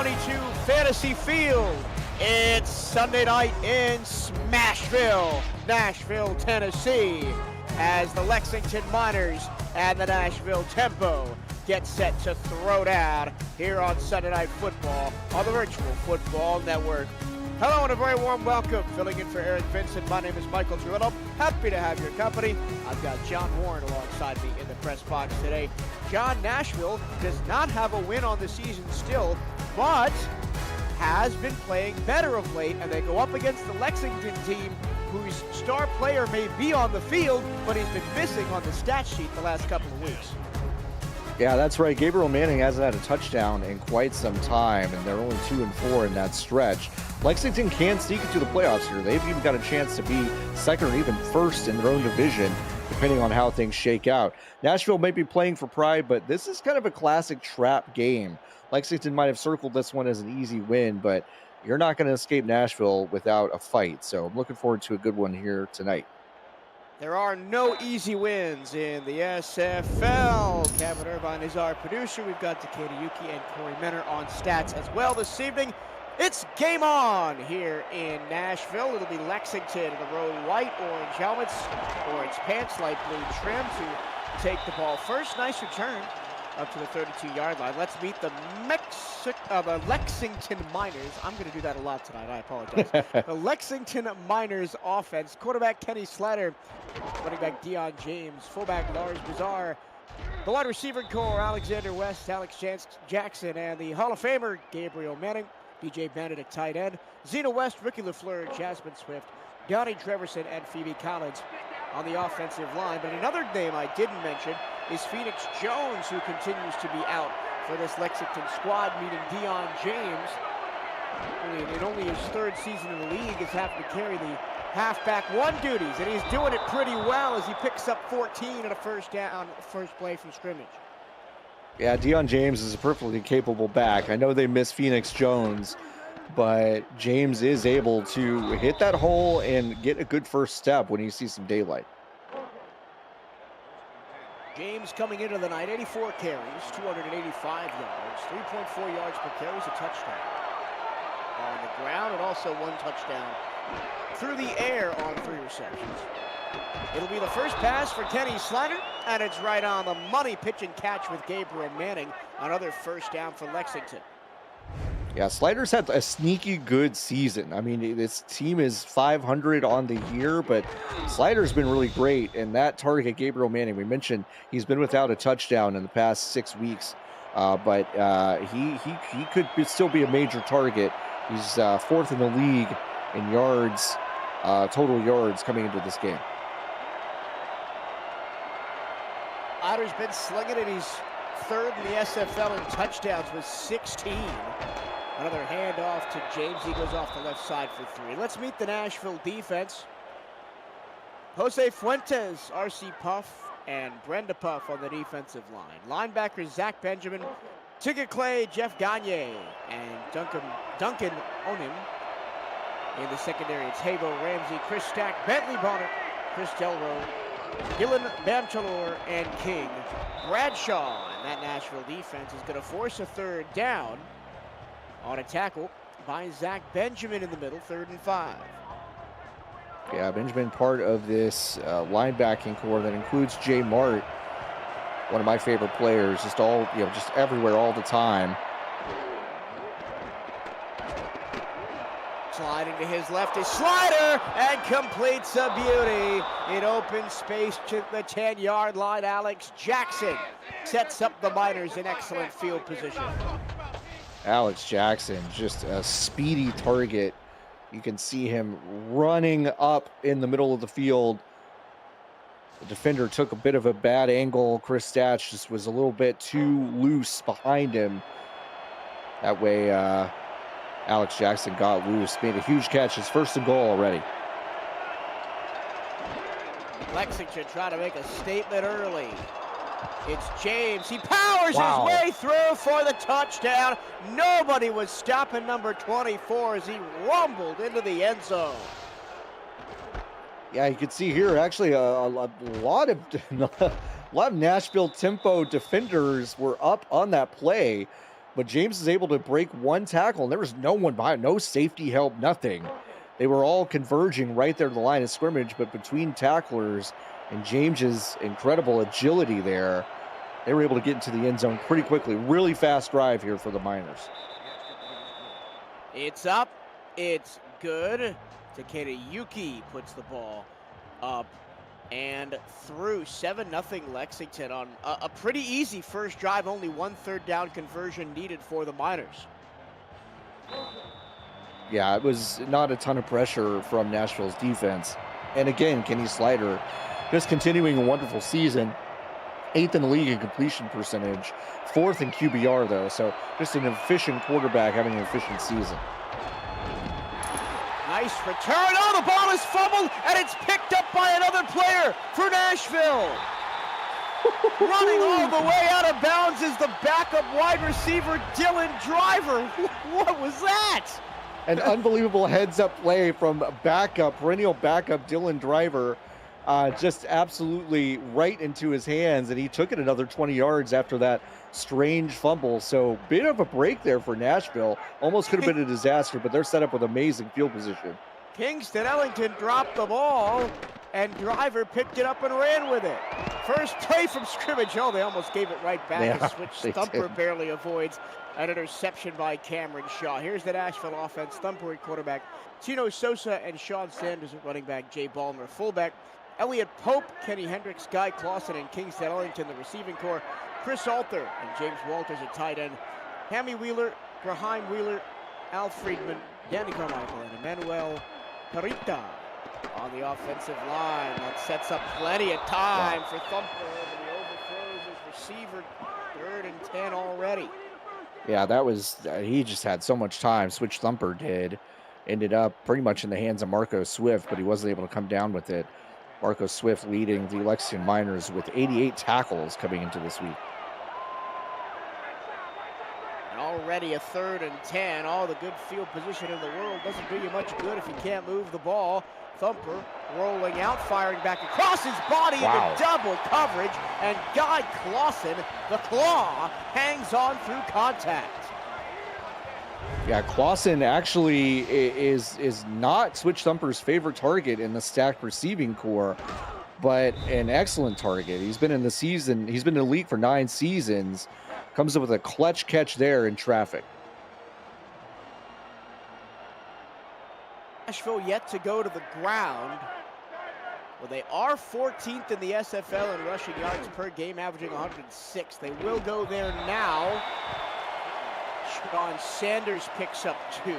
2022 Fantasy Field. It's Sunday night in Smashville, Nashville, Tennessee, as the Lexington Miners and the Nashville Tempo get set to throw down here on Sunday Night Football on the Virtual Football Network. Hello and a very warm welcome. Filling in for Eric Vincent, my name is Michael Turillo. Happy to have your company. I've got John Warren alongside me in the press box today. John, Nashville does not have a win on the season still, but has been playing better of late, and they go up against the Lexington team whose star player may be on the field, but he's been missing on the stat sheet the last couple of weeks. Yeah, that's right. Gabriel Manning hasn't had a touchdown in quite some time, and they're only 2-4 in that stretch. Lexington can sneak into the playoffs here. They've even got a chance to be second or even first in their own division, depending on how things shake out. Nashville may be playing for pride, but this is kind of a classic trap game. Lexington might have circled this one as an easy win, but you're not going to escape Nashville without a fight. So I'm looking forward to a good one here tonight. There are no easy wins in the SFL. Kevin Irvine is our producer. We've got Takeda Yuki and Corey Menner on stats as well this evening. It's game on here in Nashville. It'll be Lexington in the road white, orange helmets, orange pants, light blue trim to take the ball first. Nice return up to the 32-yard line. Let's meet the Lexington Miners. I'm going to do that a lot tonight. I apologize. The Lexington Miners offense. Quarterback Kenny Slatter, running back Deion James, fullback Lars Bizarre, the wide receiver core Alexander West, Alex Jackson, and the Hall of Famer Gabriel Manning, BJ Bennett at tight end, Zena West, Ricky LaFleur, Jasmine Swift, Donnie Treverson, and Phoebe Collins on the offensive line. But another name I didn't mention is Phoenix Jones, who continues to be out for this Lexington squad, meeting Deion James. In only his third season in the league, is having to carry the halfback one duties, and he's doing it pretty well as he picks up 14 at a first down, first play from scrimmage. Yeah, Deion James is a perfectly capable back. I know they miss Phoenix Jones, but James is able to hit that hole and get a good first step when he sees some daylight. James coming into the night, 84 carries, 285 yards, 3.4 yards per carry, is a touchdown on the ground, and also one touchdown through the air on 3 receptions. It'll be the first pass for Kenny Slatter, and it's right on the money. Pitch and catch with Gabriel Manning. Another first down for Lexington. Yeah, Slater's had a sneaky good season. I mean, this team is 500 on the year, but Slater's been really great. And that target, Gabriel Manning, we mentioned he's been without a touchdown in the past 6 weeks, but he could still be a major target. He's fourth in the league in yards, total yards coming into this game. Otter's been slinging it. He's third in the SFL in touchdowns with 16. Another handoff to James. He goes off the left side for 3. Let's meet the Nashville defense. Jose Fuentes, R.C. Puff, and Brenda Puff on the defensive line. Linebackers Zach Benjamin, Tigger Clay, Jeff Gagne, and Duncan Onim. In the secondary, it's Habo Ramsey, Chris Stack, Bentley Bonner, Chris Delro, Gillen Bamchalor, and King Bradshaw. And that Nashville defense is going to force a third down on a tackle by Zach Benjamin in the middle, 3rd and 5. Yeah, Benjamin part of this linebacking core that includes Jay Mart, one of my favorite players, just everywhere all the time. Sliding to his left is Slider, and completes a beauty. In open space to the 10-yard line, Alex Jackson sets up the Miners in excellent field position. Alex Jackson, just a speedy target. You can see him running up in the middle of the field. The defender took a bit of a bad angle. Chris Statch just was a little bit too loose behind him. That way, Alex Jackson got loose, made a huge catch, his first and goal already. Lexington trying to make a statement early. It's James. He powers his way through for the touchdown. Nobody was stopping number 24 as he rumbled into the end zone. Yeah, you can see here actually a lot of Nashville Tempo defenders were up on that play. but James is able to break one tackle, and there was no one behind, no safety help, nothing. They were all converging right there to the line of scrimmage, but between tacklers and James's incredible agility there, they were able to get into the end zone pretty quickly. Really fast drive here for the Miners. It's up. It's good. Takeda Yuki puts the ball up and through. 7-0 Lexington on a pretty easy first drive. Only 1 third down conversion needed for the Miners. Yeah, it was not a ton of pressure from Nashville's defense. And again, Kenny Slider just continuing a wonderful season. 8th in the league in completion percentage, 4th in QBR though. So just an efficient quarterback having an efficient season. Nice return. Oh, the ball is fumbled, and it's picked up by another player for Nashville. Running all the way out of bounds is the backup wide receiver, Dylan Driver. What was that? An unbelievable heads-up play from perennial backup Dylan Driver. Just absolutely right into his hands, and he took it another 20 yards after that strange fumble. So bit of a break there for Nashville. Almost could have been a disaster, but they're set up with amazing field position. Kingston Ellington dropped the ball, and Driver picked it up and ran with it. First play from scrimmage. Oh, they almost gave it right back. Yeah, A switch Thumper barely avoids an interception by Cameron Shaw. Here's the Nashville offense. Thumper at quarterback, Tino Sosa and Sean Sanders at running back, Jay Ballmer fullback, Elliot Pope, Kenny Hendricks, Guy Clausen, and Kingston Ellington, the receiving corps. Chris Alter and James Walters at tight end. Hammy Wheeler, Raheim Wheeler, Al Friedman, Danny Carmichael, and Emmanuel Parita on the offensive line. That sets up plenty of time for Thumper, and he overthrows his receiver. 3rd and 10 already. Yeah, that was, he just had so much time. Switch Thumper did. Ended up pretty much in the hands of Marco Swift, but he wasn't able to come down with it. Marco Swift leading the Lexington Miners with 88 tackles coming into this week. And already a 3rd and 10. All the good field position in the world doesn't do you much good if you can't move the ball. Thumper rolling out, firing back across his body into double coverage, and Guy Clausen, the claw, hangs on through contact. Yeah, Clausen actually is not Switch Thumper's favorite target in the stacked receiving core, but an excellent target. He's been in the league for 9 seasons, comes up with a clutch catch there in traffic. Nashville yet to go to the ground. Well, they are 14th in the SFL in rushing yards per game, averaging 106. They will go there now. Sean Sanders picks up 2,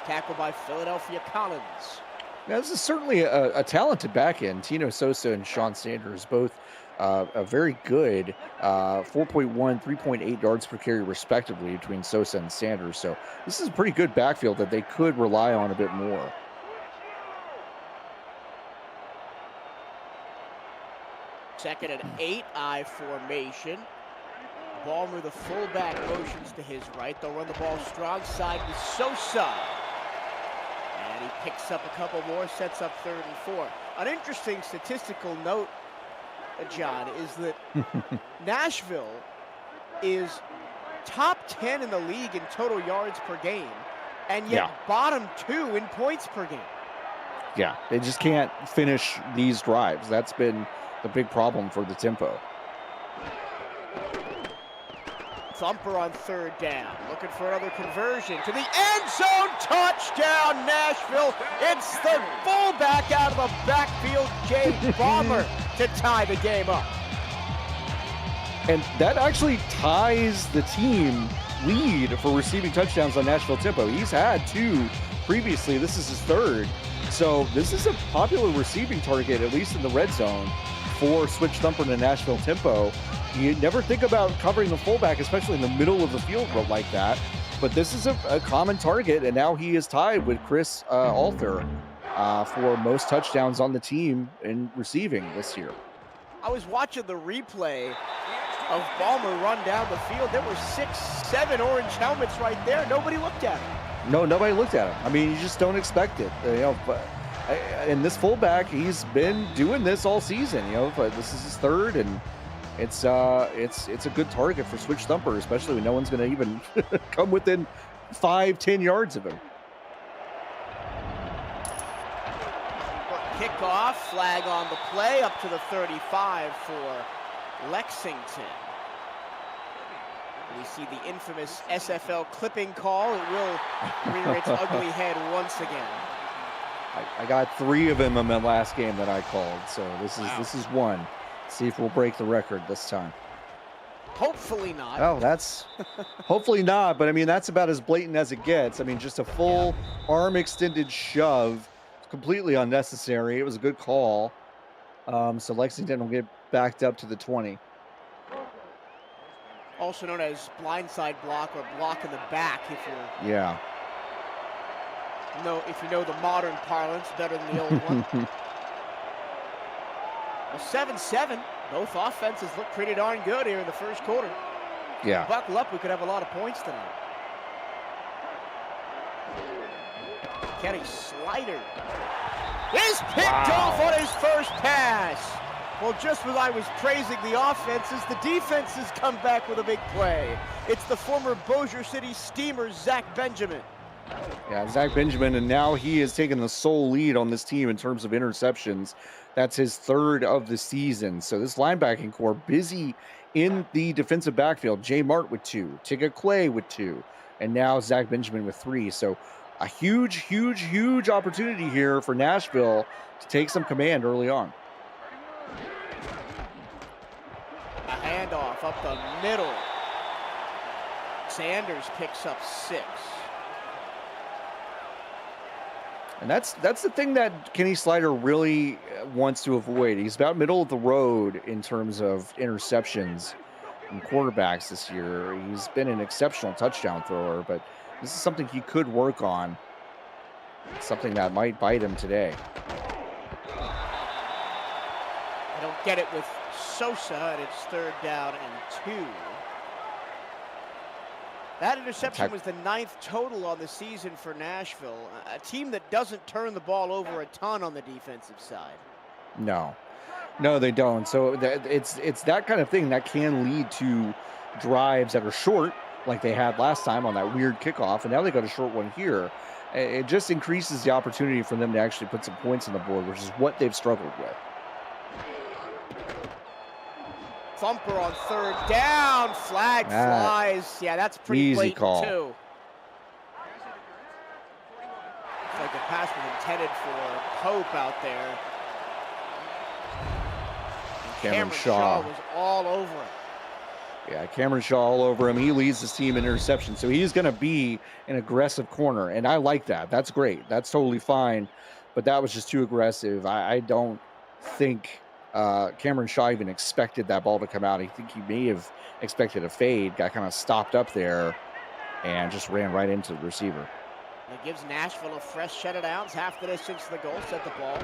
tackled by Philadelphia Collins. Now, this is certainly a talented back end. Tino Sosa and Sean Sanders, both a very good 4.1, 3.8 yards per carry, respectively, between Sosa and Sanders. So this is a pretty good backfield that they could rely on a bit more. Second and 8, I formation. Ballmer, the fullback, motions to his right. They'll run the ball strong side with Sosa. And he picks up a couple more, sets up 3rd and 4. An interesting statistical note, John, is that Nashville is top 10 in the league in total yards per game, and yet bottom 2 in points per game. Yeah, they just can't finish these drives. That's been the big problem for the tempo. Thumper on 3rd down, looking for another conversion to the end zone. Touchdown, Nashville. It's the fullback out of the backfield, Jay Ballmer, to tie the game up. And that actually ties the team lead for receiving touchdowns on Nashville tempo. He's had 2 previously. This is his 3rd. So this is a popular receiving target, at least in the red zone, for Switch Thumper to Nashville tempo. You never think about covering the fullback, especially in the middle of the field like that. But this is a common target, and now he is tied with Chris Alter for most touchdowns on the team in receiving this year. I was watching the replay of Ballmer run down the field. There were 6, 7 orange helmets right there. Nobody looked at him. No, nobody looked at him. I mean, you just don't expect it. And this fullback, he's been doing this all season. But this is his 3rd, and it's a good target for Switch Thumper, especially when no one's going to even come within 5-10 yards of him. Kickoff, flag on the play, up to the 35 for Lexington. We see the infamous SFL clipping call. It will rear its ugly head once again. I got 3 of them in my last game that I called, so this is one. See if we'll break the record this time. Hopefully not. Oh, that's hopefully not, but I mean that's about as blatant as it gets. I mean, just a full arm extended shove, completely unnecessary. It was a good call. So Lexington will get backed up to the 20. Also known as blindside block or block in the back, if you know the modern parlance better than the old one. Well, 7-7. Both offenses look pretty darn good here in the first quarter. Yeah. Buckle up, we could have a lot of points tonight. Kenny Slider is picked off on his first pass. Well, just as I was praising the offenses, the defenses come back with a big play. It's the former Bossier City Steamers, Zach Benjamin. Yeah, Zach Benjamin, and now he has taken the sole lead on this team in terms of interceptions. That's his 3rd of the season. So this linebacking core busy in the defensive backfield. Jay Mart with 2, Tigga Clay with 2, and now Zach Benjamin with 3. So a huge opportunity here for Nashville to take some command early on. A handoff up the middle. Sanders picks up 6. And that's the thing that Kenny Slider really wants to avoid. He's about middle of the road in terms of interceptions and quarterbacks this year. He's been an exceptional touchdown thrower, but this is something he could work on. Something that might bite him today. I don't get it with Sosa, and it's 3rd down and 2. That interception was the 9th total on the season for Nashville, a team that doesn't turn the ball over a ton on the defensive side. No, they don't. So it's that kind of thing that can lead to drives that are short, like they had last time on that weird kickoff, and now they got a short one here. It just increases the opportunity for them to actually put some points on the board, which is what they've struggled with. Thumper on 3rd down, flag flies. Yeah, that's pretty blatant call. Too. Looks like the pass was intended for Pope out there. And Cameron Shaw was all over him. Yeah, Cameron Shaw all over him. He leads his team in interception, so he's going to be an aggressive corner, and I like that. That's great. That's totally fine, but that was just too aggressive. I don't think Cameron Shaw even expected that ball to come out. I think he may have expected a fade, got kind of stopped up there, and just ran right into the receiver. It gives Nashville a fresh set of downs, half the distance to the goal, set the ball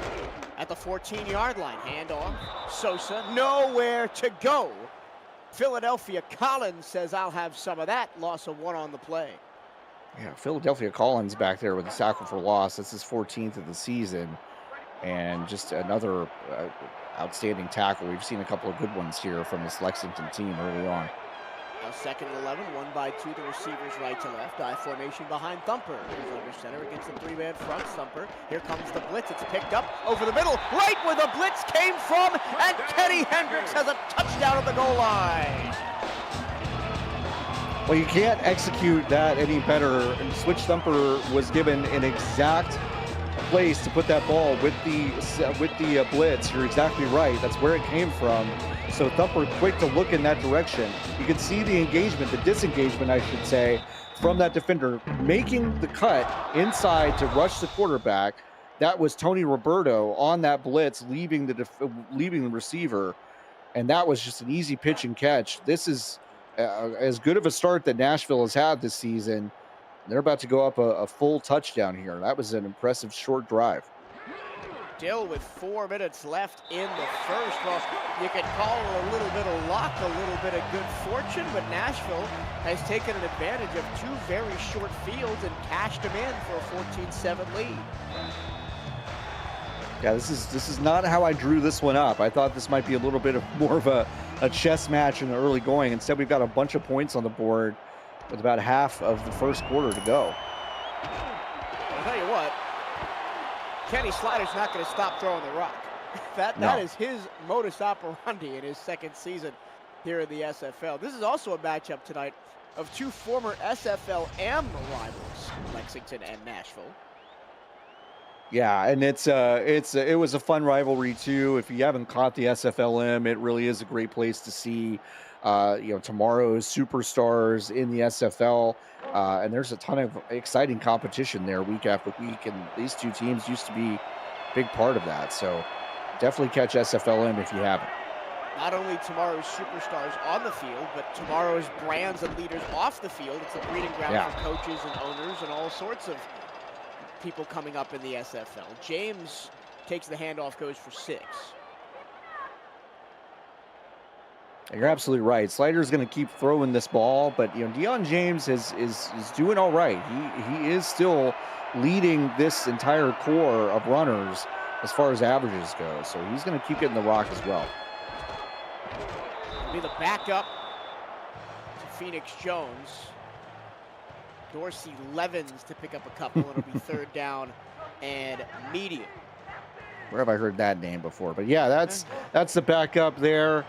at the 14-yard line. Handoff, Sosa, nowhere to go. Philadelphia Collins says, I'll have some of that. Loss of 1 on the play. Yeah, Philadelphia Collins back there with a tackle for loss. That's his 14th of the season. And just another outstanding tackle. We've seen a couple of good ones here from this Lexington team early on. Now 2nd and 11, 1 by 2, the receivers right to left. I formation behind Thumper. He's under center against the 3-man front. Thumper, here comes the blitz. It's picked up over the middle, right where the blitz came from, and Kenny Hendricks has a touchdown at the goal line. Well, you can't execute that any better. And Switch Thumper was given an exact place to put that ball with the blitz. You're exactly right. That's where it came from. So Thumper quick to look in that direction. You can see the engagement, the disengagement, I should say, from that defender, making the cut inside to rush the quarterback. That was Tony Roberto on that blitz, leaving the receiver, and that was just an easy pitch and catch. This is as good of a start that Nashville has had this season. They're about to go up a full touchdown here. That was an impressive short drive. Still with 4 minutes left in the first. Well, you could call it a little bit of luck, a little bit of good fortune, but Nashville has taken an advantage of 2 very short fields and cashed them in for a 14-7 lead. Yeah, this is not how I drew this one up. I thought this might be a little bit of more of a a chess match in the early going. Instead, we've got a bunch of points on the board with about half of the first quarter to go. I'll tell you what, Kenny Slider's not going to stop throwing the rock. That is his modus operandi in his second season here in the SFL. This is also a matchup tonight of two former SFL AM rivals, Lexington and Nashville. Yeah, and it was a fun rivalry too. If you haven't caught the SFLM, it really is a great place to see tomorrow's superstars in the SFL. And there's a ton of exciting competition there week after week, and these two teams used to be a big part of that. So definitely catch SFLM if you haven't. Not only tomorrow's superstars on the field, but tomorrow's brands and leaders off the field. It's a breeding ground for coaches and owners and all sorts of people coming up in the SFL. James takes the handoff, goes for 6. You're absolutely right. Slider's going to keep throwing this ball, but Deion James is doing all right. He is still leading this entire core of runners as far as averages go. So he's going to keep getting the rock as well. It'll be the backup to Phoenix Jones. Dorsey Levens to pick up a couple, and it'll be 3rd down and medium. Where have I heard that name before? But yeah, that's the backup there.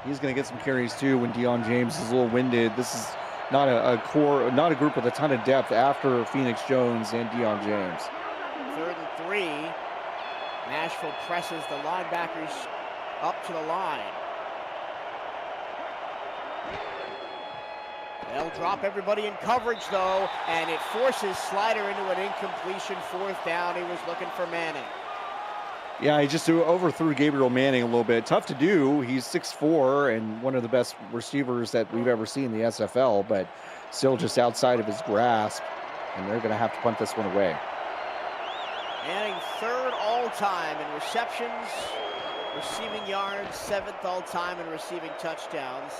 He's going to get some carries too when Deion James is a little winded. This is not a group with a ton of depth after Phoenix Jones and Deion James. 3rd and 3. Nashville presses the linebackers up to the line. They'll drop everybody in coverage, though, and it forces Slider into an incompletion. 4th down. He was looking for Manning. Yeah, he just overthrew Gabriel Manning a little bit. Tough to do. He's 6'4" and one of the best receivers that we've ever seen in the SFL, but still just outside of his grasp, and they're going to have to punt this one away. Manning 3rd all-time in receptions, receiving yards, 7th all-time in receiving touchdowns.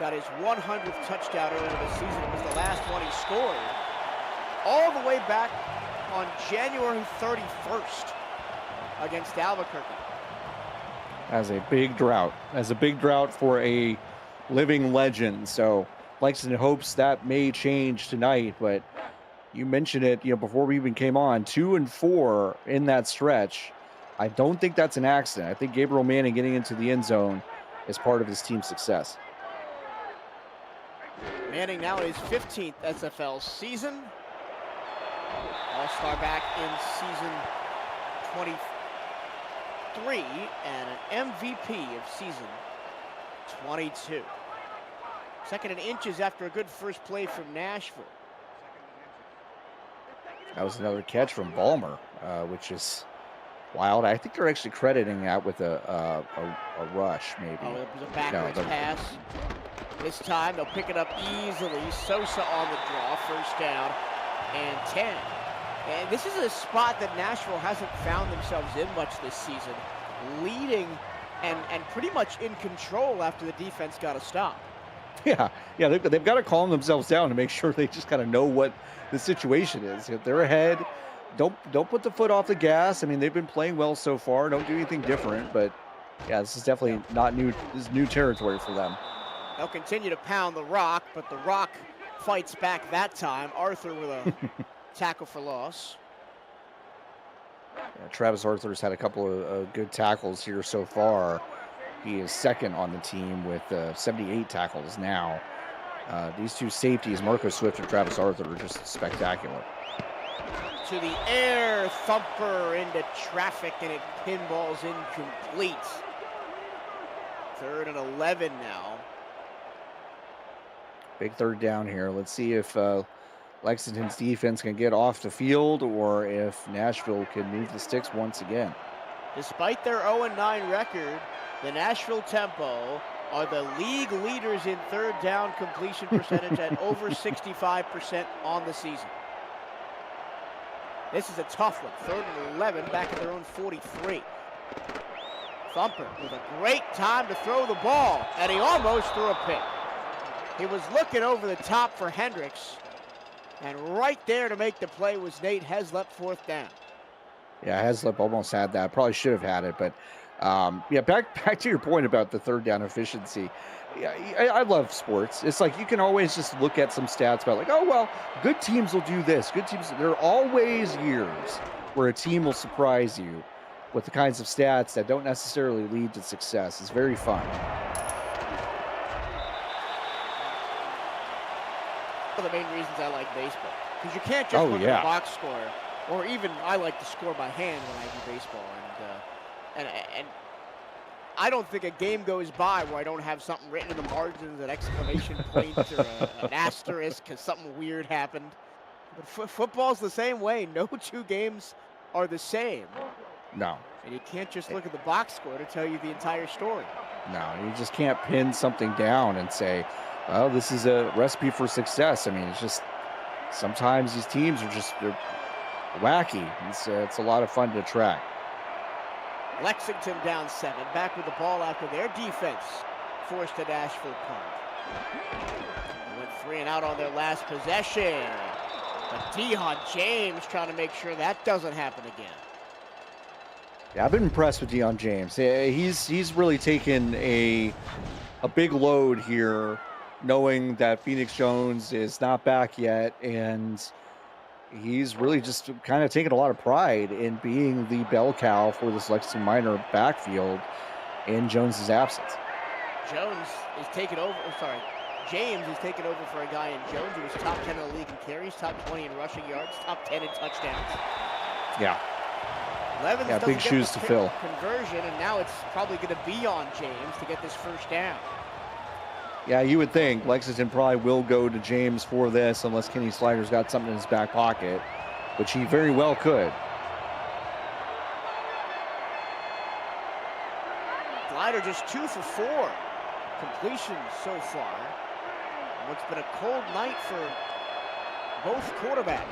Got his 100th touchdown earlier this season. It was the last one he scored all the way back on January 31st against Albuquerque. As a big drought for a living legend. So Lexington hopes that may change tonight, but you mentioned it, before we even came on, 2-4 in that stretch. I don't think that's an accident. I think Gabriel Manning getting into the end zone is part of his team's success. Manning now in his 15th SFL season. All-star back in season 23 and an MVP of season 22. 2nd and inches after a good first play from Nashville. That was another catch from Ballmer, which is wild. I think they're actually crediting that with a rush, maybe. Oh, it was a backwards pass. This time they'll pick it up easily. Sosa on the draw, 1st down and 10. And this is a spot that Nashville hasn't found themselves in much this season, leading and pretty much in control after the defense got a stop. Yeah, they've got to calm themselves down to make sure they just kind of know what the situation is. If they're ahead, don't put the foot off the gas. I mean, they've been playing well so far. Don't do anything different, but yeah, this is definitely not new. This is new territory for them. They'll continue to pound the rock, but the rock fights back that time. Arthur with a tackle for loss. Yeah, Travis Arthur's had a couple of good tackles here so far. He is 2nd on the team with 78 tackles now. These two safeties, Marco Swift and Travis Arthur, are just spectacular. To the air, thumper into traffic, and it pinballs incomplete. 3rd and 11 now. Big 3rd down here. Let's see if Lexington's defense can get off the field or if Nashville can move the sticks once again. Despite their 0-9 record, the Nashville Tempo are the league leaders in 3rd down completion percentage at over 65% on the season. This is a tough one. 3rd and 11 back at their own 43. Thumper with a great time to throw the ball, and he almost threw a pick. He was looking over the top for Hendricks, and right there to make the play was Nate Heslop, 4th down. Yeah, Heslop almost had that. Probably should have had it, but Yeah, back to your point about the third down efficiency. Yeah, I love sports. It's like you can always just look at some stats about like, oh well, good teams will do this. Good teams. There are always years where a team will surprise you with the kinds of stats that don't necessarily lead to success. It's very fun. One of the main reasons I like baseball, because you can't just look at the box score, or even I like to score by hand when I do baseball, and I don't think a game goes by where I don't have something written in the margins, an exclamation point or an asterisk because something weird happened. But football's the same way. No two games are the same. No. And you can't just look at the box score to tell you the entire story. No, you just can't pin something down and say, well, this is a recipe for success. I mean, it's just sometimes these teams are just they're wacky. It's a lot of fun to track. Lexington down 7, back with the ball after their defense forced a Nashville punt. Went 3 and out on their last possession. But Deion James trying to make sure that doesn't happen again. Yeah, I've been impressed with Deion James. He's really taken a big load here, knowing that Phoenix Jones is not back yet, and he's really just kind of taken a lot of pride in being the bell cow for this Lexington Miner backfield in Jones's absence. James is taking over for a guy in Jones who was top 10 in the league in carries, top 20 in rushing yards, top 10 in touchdowns. Yeah. Levens doesn't big get shoes to fill. Conversion, and now it's probably going to be on James to get this first down. Yeah, you would think Lexington probably will go to James for this unless Kenny Slider's got something in his back pocket, which he very well could. Slider just 2 for 4 completions so far. What's been a cold night for both quarterbacks.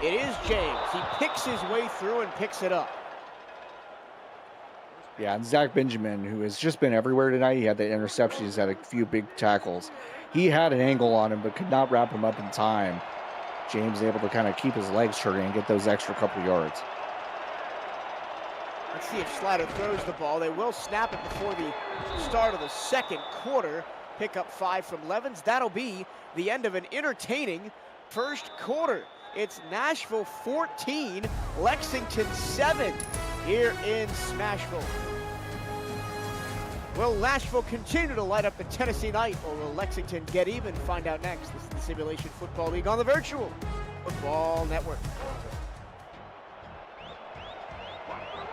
It is James. He picks his way through and picks it up. Yeah, and Zach Benjamin, who has just been everywhere tonight. He had the interception. He's had a few big tackles. He had an angle on him, but could not wrap him up in time. James able to kind of keep his legs turning and get those extra couple yards. Let's see if Slider throws the ball. They will snap it before the start of the second quarter. Pick up 5 from Levens. That'll be the end of an entertaining first quarter. It's Nashville 14, Lexington 7 here in Smashville. Will Nashville continue to light up the Tennessee night, or will Lexington get even? Find out next. This is the Simulation Football League on the Virtual Football Network.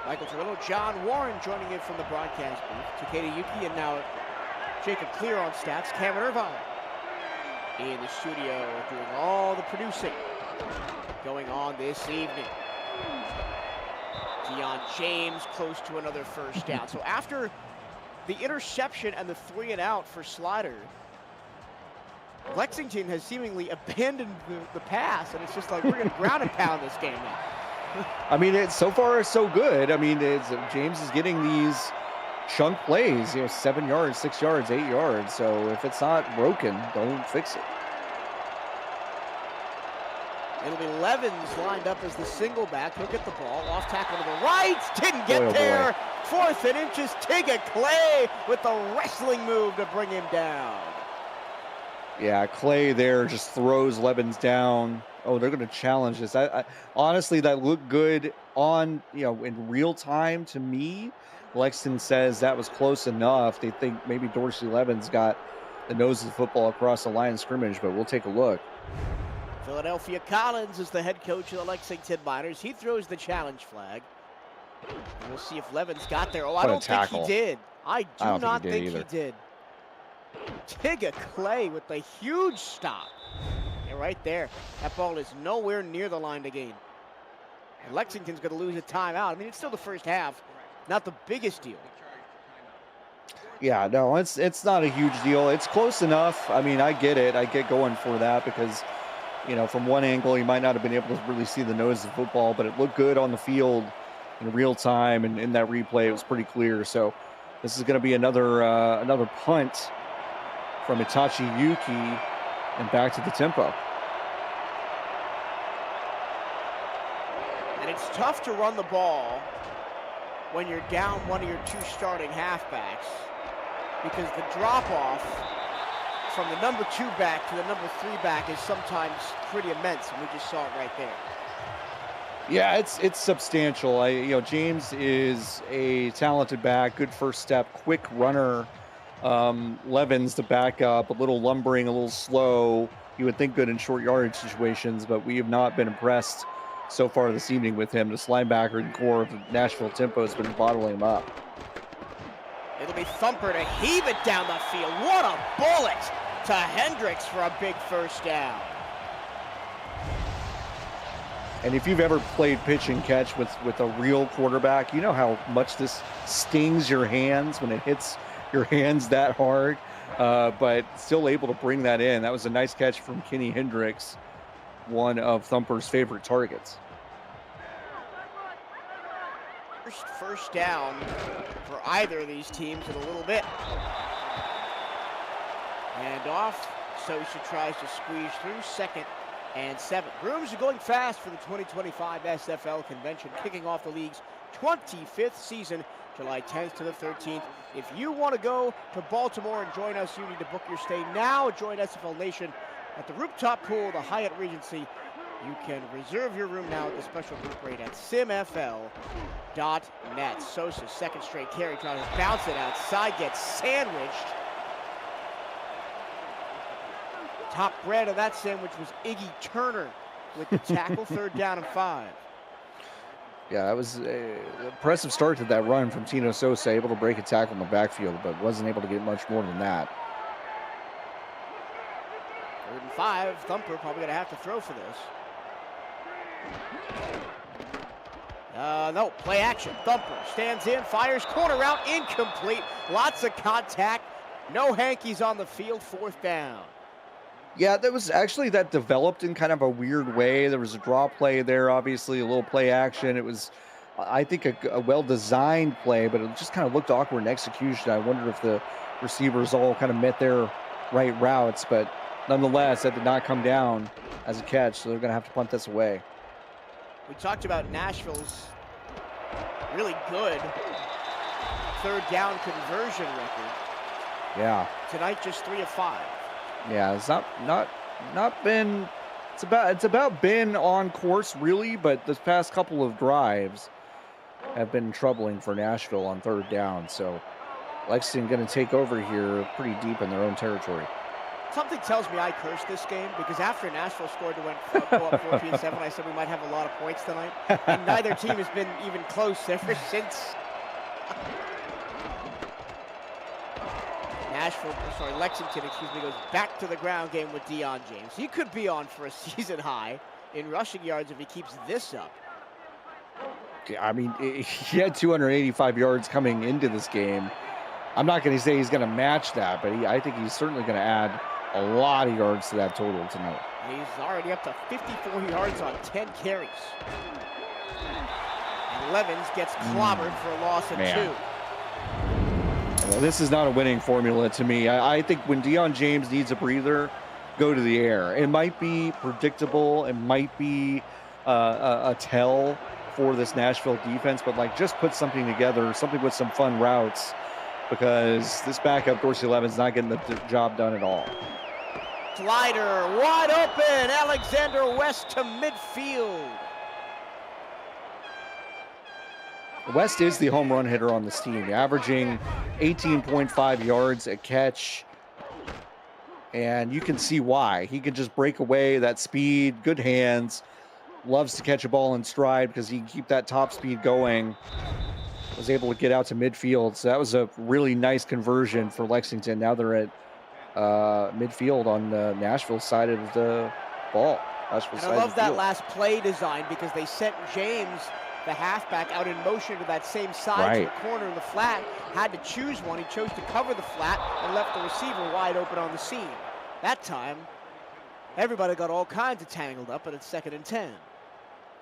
Michael Torillo, John Warren joining in from the broadcast booth. Takeda Yuki and now Jacob Clear on stats. Cameron Irvine in the studio doing all the producing going on this evening. Deion James close to another first down. So after the interception and the 3 and out for Slider, Lexington has seemingly abandoned the pass, and it's just like, we're going to ground and pound this game now. I mean, it's so far so good. I mean, James is getting these chunk plays, 7 yards, 6 yards, 8 yards. So if it's not broken, don't fix it. It'll be Levens lined up as the single back. He'll get the ball off tackle to the right. Didn't get there. 4th and inches. Tyga Clay with the wrestling move to bring him down. Yeah, Clay there just throws Levens down. Oh, they're going to challenge this. I honestly, that looked good on, in real time to me. Lexington says that was close enough. They think maybe Dorsey Levens got the nose of the football across the line of scrimmage, but we'll take a look. Philadelphia Collins is the head coach of the Lexington Miners. He throws the challenge flag. And we'll see if Levens got there. Oh, I don't think he did. I do not think he did. Tyga Clay with the huge stop. And right there, that ball is nowhere near the line to gain. And Lexington's going to lose a timeout. I mean, it's still the first half. Not the biggest deal. Yeah, no, it's not a huge deal. It's close enough. I mean, I get it. I get going for that because, from one angle, you might not have been able to really see the nose of the football, but it looked good on the field in real time, and in that replay, it was pretty clear. So this is going to be another punt from Itachi Yuki, and back to the tempo. And it's tough to run the ball when you're down one of your two starting halfbacks, because the drop-off from the number 2 back to the number 3 back is sometimes pretty immense, and we just saw it right there. Yeah, it's substantial. James is a talented back, good first step, quick runner. Levin's the backup, a little lumbering, a little slow. You would think good in short yardage situations, but we have not been impressed so far this evening with him. This linebacker and core of the Nashville tempo has been bottling him up. It'll be Thumper to heave it down the field. What a bullet to Hendricks for a big first down. And if you've ever played pitch and catch with a real quarterback, you know how much this stings your hands when it hits your hands that hard, but still able to bring that in. That was a nice catch from Kenny Hendricks, one of Thumper's favorite targets. First down for either of these teams in a little bit. And off, Sosa tries to squeeze through, 2nd and 7. Grooms are going fast for the 2025 SFL convention, kicking off the league's 25th season, July 10th to the 13th. If you want to go to Baltimore and join us, you need to book your stay now. Join SFL Nation at the rooftop pool, the Hyatt Regency. You can reserve your room now at the special group rate at simfl.net. Sosa, 2nd straight carry, trying to bounce it outside, gets sandwiched. Top bread of that sandwich was Iggy Turner with the tackle, 3rd down and 5. Yeah, that was an impressive start to that run from Tino Sosa, able to break a tackle in the backfield, but wasn't able to get much more than that. 3rd and 5, Thumper probably going to have to throw for this. No, play action. Thumper stands in, fires, corner route, incomplete. Lots of contact. No hankies on the field, 4th down. Yeah, that developed in kind of a weird way. There was a draw play there, obviously, a little play action. It was, I think, a well-designed play, but it just kind of looked awkward in execution. I wondered if the receivers all kind of met their right routes, but nonetheless, that did not come down as a catch, so they're going to have to punt this away. We talked about Nashville's really good 3rd down conversion record. Yeah. Tonight, just 3 of 5. Yeah, it's not been. It's about been on course really, but this past couple of drives have been troubling for Nashville on 3rd down. So Lexington going to take over here pretty deep in their own territory. Something tells me I cursed this game because after Nashville scored to go up 14-7, I said we might have a lot of points tonight, and neither team has been even close ever since. Lexington, goes back to the ground game with Deion James. He could be on for a season high in rushing yards if he keeps this up. I mean, he had 285 yards coming into this game. I'm not going to say he's going to match that, but I think he's certainly going to add a lot of yards to that total tonight. He's already up to 54 yards on 10 carries. And Levens gets clobbered for a loss of 2. This is not a winning formula to me. I think when Deion James needs a breather, go to the air. It might be predictable. It might be a tell for this Nashville defense, but just put something together, something with some fun routes, because this backup, Dorsey Levin's not getting the job done at all. Slider wide open. Alexander West to midfield. West is the home run hitter on this team, averaging 18.5 yards a catch. And you can see why. He can just break away, that speed, good hands, loves to catch a ball in stride because he can keep that top speed going. Was able to get out to midfield. So that was a really nice conversion for Lexington. Now they're at midfield on the Nashville side of the ball. And I love that last play design because they sent James, the halfback, out in motion to that same side to the corner in the flat. Had to choose one. He chose to cover the flat and left the receiver wide open on the seam. That time, everybody got all kinds of tangled up, but it's 2nd and 10.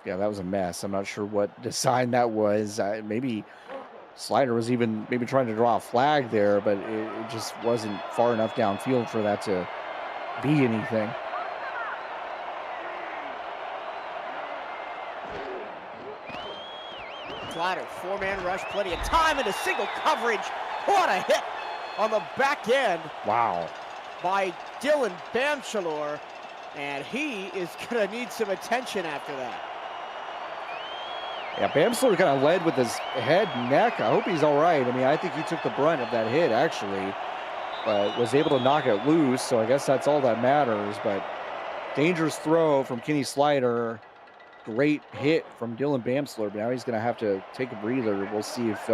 Yeah, that was a mess. I'm not sure what design that was. Maybe Slider was even maybe trying to draw a flag there, but it just wasn't far enough downfield for that to be anything. Slider four-man rush, plenty of time into single coverage. What a hit on the back end. Wow. By Dylan Bamchalor, and he is gonna need some attention after that. Yeah, Bamsler kind of led with his head and neck. I hope he's all right. I mean, I think he took the brunt of that hit, actually, but was able to knock it loose, so I guess that's all that matters. But dangerous throw from Kenny Slider. Great hit from Dylan Bamsler, but now he's going to have to take a breather. We'll see if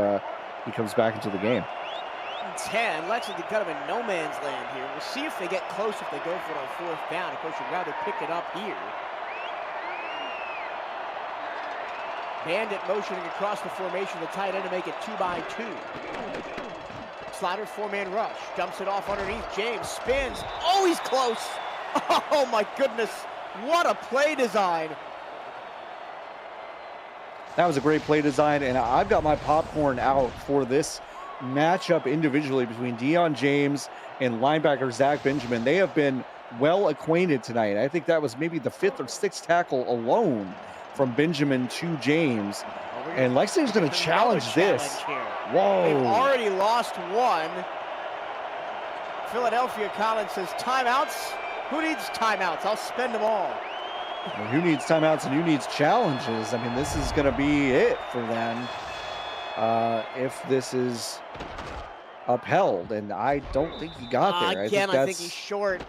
he comes back into the game. 10, Lexington kind of in no man's land here. We'll see if they get close, if they go for it on fourth down. Of course, you'd rather pick it up here. Bandit motioning across the formation, the tight end to make it 2-by-2. Slider four-man rush, dumps it off underneath James, spins. Oh, he's close. Oh my goodness, what a play design. That was a great play design, and I've got my popcorn out for this matchup individually between Dion James and linebacker Zach Benjamin. They have been well acquainted tonight. I think that was maybe the 5th or 6th tackle alone from Benjamin to James. And Lexington's going to challenge this. Whoa. They've already lost one. Philadelphia Collins says timeouts. Who needs timeouts? I'll spend them all. I mean, who needs timeouts and who needs challenges? I mean, this is going to be it for them if this is upheld. And I don't think he got there. I think he's short.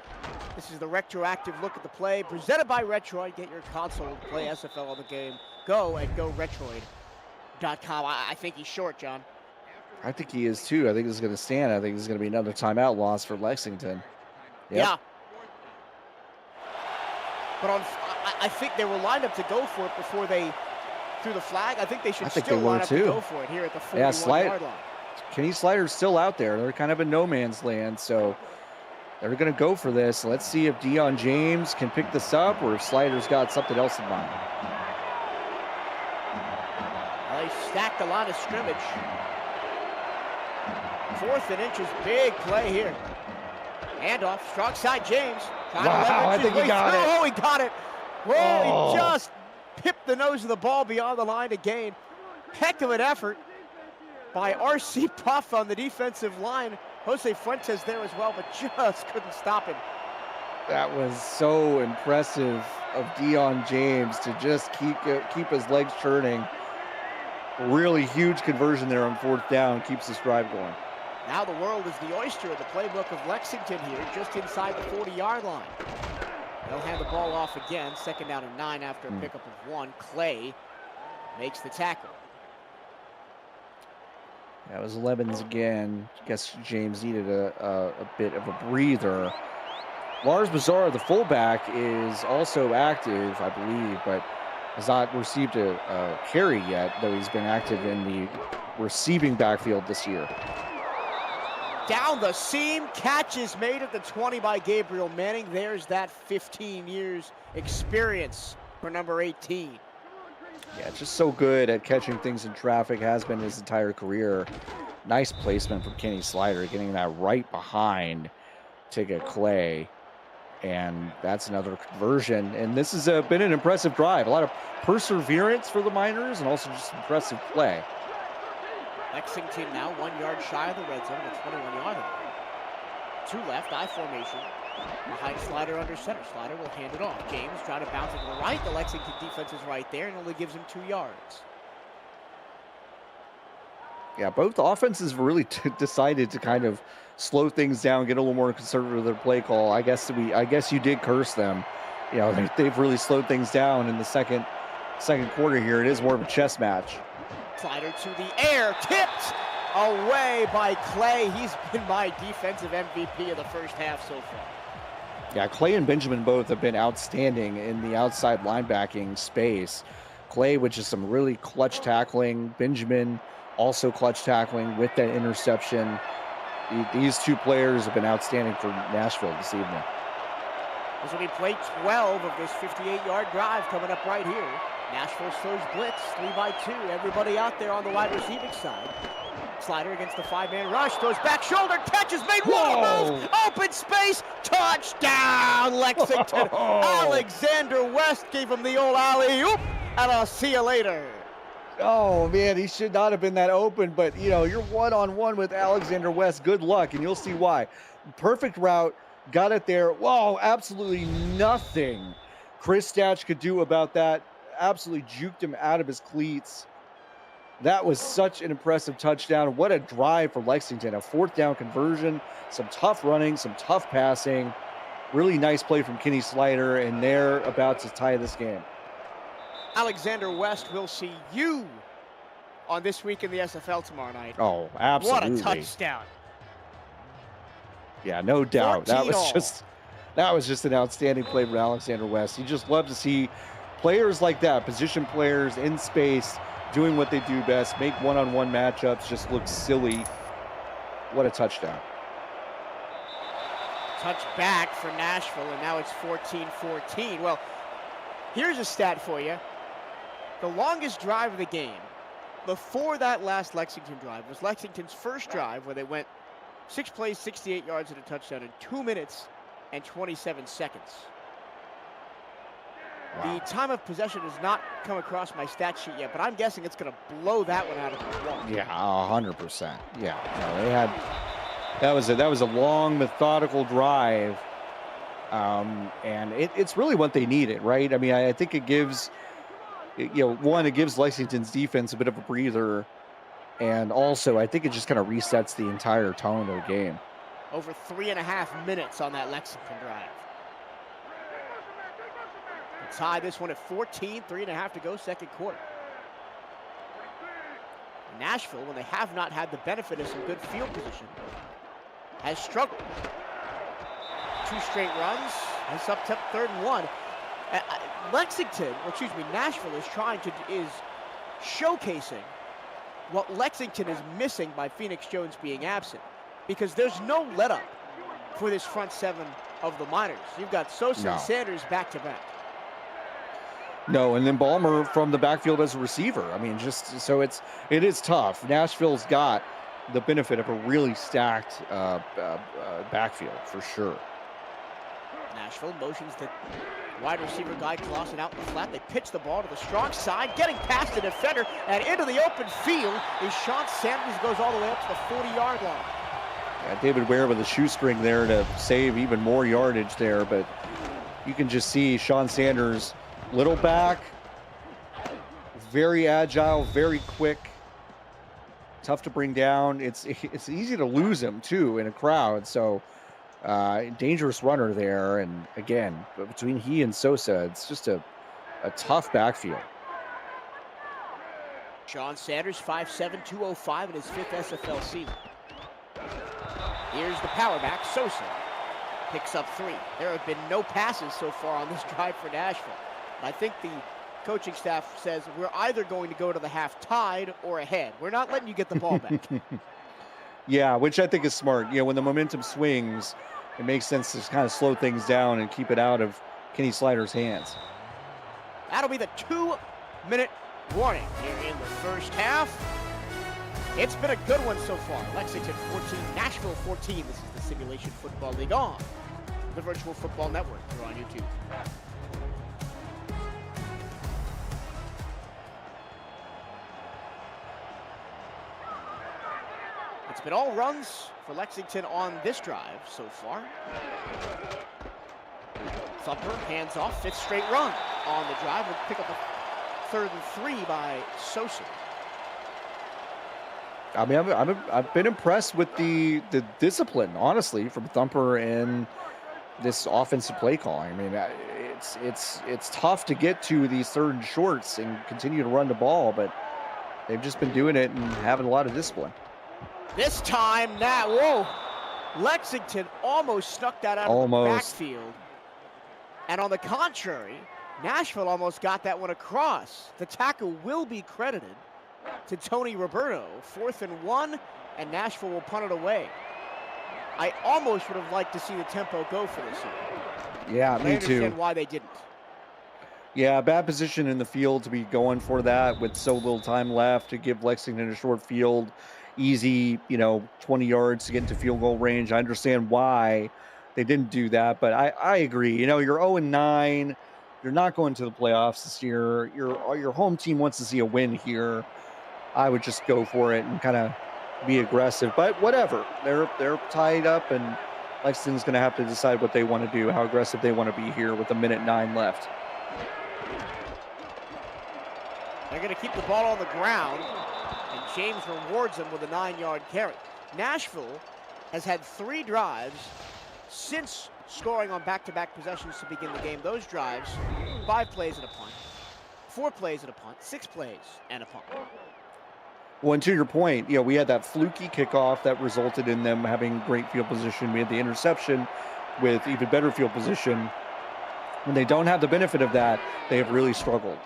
This is the retroactive look at the play presented by Retroid. Get your console to play SFL on the game. Go at GoRetroid.com. I think he's short, John. I think he is too. I think this is going to stand. I think this is going to be another timeout loss for Lexington. Yep. Yeah. But I think they were lined up to go for it before they threw the flag. I think they should still line up to go for it here at the 41-yard line. Kenny Slider's still out there. They're kind of in no man's land, so they're going to go for this. Let's see if Dion James can pick this up or if Slider's got something else in mind. Well, they stacked the line of scrimmage. 4th and inches, big play here. Handoff, strong side James. Wow, I think he got it. Oh, he got it. Whoa, he just pipped the nose of the ball beyond the line to gain. Heck of an effort by R.C. Puff on the defensive line. Jose Fuentes there as well, but just couldn't stop him. That was so impressive of Dion James to just keep his legs churning. Really huge conversion there on 4th down, keeps this drive going. Now the world is the oyster of the playbook of Lexington here, just inside the 40-yard line. They'll hand the ball off again, 2nd down and 9 after a pickup of 1. Clay makes the tackle. That was Levens again. Guess James needed a bit of a breather. Lars Bizarre, the fullback, is also active, I believe, but has not received a carry yet, though he's been active in the receiving backfield this year. Down the seam, catch is made at the 20 by Gabriel Manning. There's that 15 years experience for number 18. Yeah, just so good at catching things in traffic, has been his entire career. Nice placement from Kenny Slider, getting that right behind to get Clay. And that's another conversion. And this has been an impressive drive. A lot of perseverance for the Miners and also just impressive play. Lexington now 1 yard shy of the red zone, the 21-yard line. 2 left, I formation. Behind Slider under center. Slider will hand it off. James trying to bounce it to the right. The Lexington defense is right there and only gives him 2 yards. Yeah, both offenses really decided to kind of slow things down, get a little more conservative with their play call. I guess you did curse them. You know, they've really slowed things down in the second quarter here. It is more of a chess match. Slider to the air, tipped away by Clay. He's been my defensive MVP of the first half so far. Yeah, Clay and Benjamin both have been outstanding in the outside linebacking space. Clay with just some really clutch tackling. Benjamin also clutch tackling with that interception. These 2 players have been outstanding for Nashville this evening. This will be play 12 of this 58-yard drive coming up right here. Nashville slows blitz, 3 by 2. Everybody out there on the wide receiving side. Slider against the 5-man rush, throws back shoulder, catch is made, wall move, open space, touchdown Lexington. Alexander West gave him the old alley-oop, and I'll see you later. Oh man, he should not have been that open, but you know, you're one-on-one with Alexander West. Good luck, and you'll see why. Perfect route, got it there. Whoa, absolutely nothing Chris Statch could do about that. Absolutely juked him out of his cleats. That was such an impressive touchdown. What a drive for Lexington. A fourth down conversion, some tough running, some tough passing. Really nice play from Kenny Slider, and they're about to tie this game. Alexander West will see you on This Week in the SFL tomorrow night. Oh, absolutely. What a touchdown. Yeah, no doubt. That was 14-all. just an outstanding play from Alexander West. You just love to see players like that, position players in space, doing what they do best, make one-on-one matchups just look silly. What a touchdown. Touch back for Nashville, and now it's 14-14. Well, here's a stat for you. The longest drive of the game before that last Lexington drive was Lexington's first drive, where they went 6 plays, 68 yards and a touchdown in 2 minutes and 27 seconds. Wow. The time of possession has not come across my stat sheet yet, but I'm guessing it's going to blow that one out of the water. Yeah, 100%. Yeah, no, they had that was a long, methodical drive, and it's really what they needed, right? I mean, I think it gives, you know, one, it gives Lexington's defense a bit of a breather, and also I think it just kind of resets the entire tone of the game. Over 3.5 minutes on that Lexington drive. Tie this one at 14, 3.5 to go, second quarter. Nashville, when they have not had the benefit of some good field position, has struggled. 2 straight runs, it's up to 3rd and 1. Nashville is showcasing what Lexington is missing by Phoenix Jones being absent, because there's no let up for this front seven of the Miners. You've got Sosa and Sanders back to back. No, and then Ballmer from the backfield as a receiver. I mean, just so it is tough. Nashville's got the benefit of a really stacked backfield for sure. Nashville motions the wide receiver guy Clausen out in the flat. They pitch the ball to the strong side, getting past the defender and into the open field is Sean Sanders, goes all the way up to the 40-yard line. Yeah, David Ware with a shoestring there to save even more yardage there, but you can just see Sean Sanders, little back, very agile, very quick, tough to bring down. It's easy to lose him too in a crowd. So dangerous runner there. And again, between he and Sosa, it's just a tough backfield. Sean Sanders, 5'7", 205 in his 5th SFL season. Here's the power back, Sosa. Picks up 3. There have been no passes so far on this drive for Nashville. I think the coaching staff says we're either going to go to the half tied or ahead. We're not letting you get the ball back. Yeah, which I think is smart. You know, when the momentum swings, it makes sense to kind of slow things down and keep it out of Kenny Slider's hands. That'll be the 2-minute warning here in the first half. It's been a good one so far. Lexington 14, Nashville 14. This is the Simulation Football League on the Virtual Football Network. We're on YouTube. It's been all runs for Lexington on this drive so far. Thumper hands off, 5th straight run on the drive. We'll pick up a 3rd and 3 by Sosa. I mean, I've been impressed with the discipline, honestly, from Thumper in this offensive play calling. I mean, it's tough to get to these 3rd and shorts and continue to run the ball, but they've just been doing it and having a lot of discipline. This time now, whoa! Lexington almost snuck that out of the backfield. And on the contrary, Nashville almost got that one across. The tackle will be credited to Tony Roberto. 4th and 1, and Nashville will punt it away. I almost would have liked to see the tempo go for this one. Yeah, me too. I understand why they didn't. Yeah, bad position in the field to be going for that with so little time left, to give Lexington a short field. Easy, 20 yards to get into field goal range. I understand why they didn't do that, but I agree. You're 0-9. You're not going to the playoffs this year. Your home team wants to see a win here. I would just go for it and kind of be aggressive. But whatever, they're tied up, and Lexington's going to have to decide what they want to do, how aggressive they want to be here with 1:09 left. They're going to keep the ball on the ground, and James rewards them with a 9-yard carry. Nashville has had 3 drives since scoring on back-to-back possessions to begin the game. Those drives, 5 plays and a punt, 4 plays and a punt, 6 plays and a punt. Well, and to your point, we had that fluky kickoff that resulted in them having great field position. We had the interception with even better field position. When they don't have the benefit of that, they have really struggled.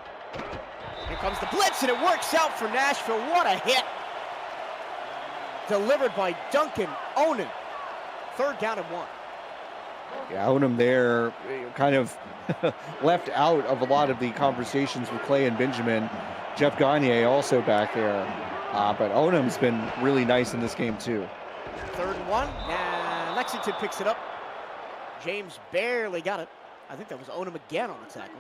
Here comes the blitz, and it works out for Nashville. What a hit. Delivered by Duncan Onan. 3rd down and 1. Yeah, Onum there kind of left out of a lot of the conversations with Clay and Benjamin. Jeff Gagne also back there. But Onum's been really nice in this game too. 3rd and 1. And Lexington picks it up. James barely got it. I think that was Onum again on the tackle.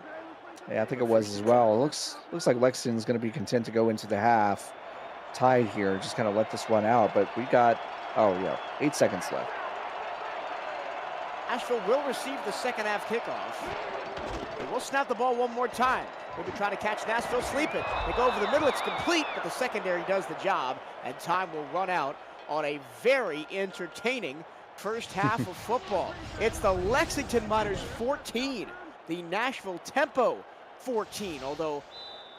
Yeah, I think it was as well. It looks like Lexington's going to be content to go into the half tied here. Just kind of let this run out. But we got, 8 seconds left. Nashville will receive the second half kickoff. They will snap the ball one more time. We'll be trying to catch Nashville sleeping. They go over the middle, it's complete, but the secondary does the job, and time will run out on a very entertaining first half of football. It's the Lexington Miners 14, the Nashville Tempo 14, although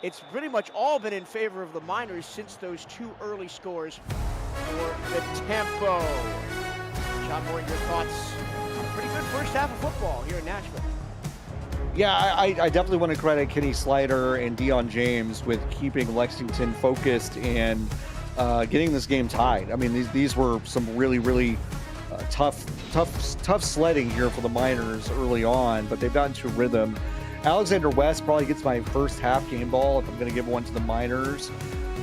it's pretty much all been in favor of the Miners since those 2 early scores for the Tempo. John Moore, your thoughts? Pretty good first half of football here in Nashville. Yeah, I definitely want to credit Kenny Slider and Deion James with keeping Lexington focused and getting this game tied. I mean, these were some really tough sledding here for the Miners early on, but they've gotten to a rhythm. Alexander West probably gets my first half game ball if I'm going to give one to the Miners.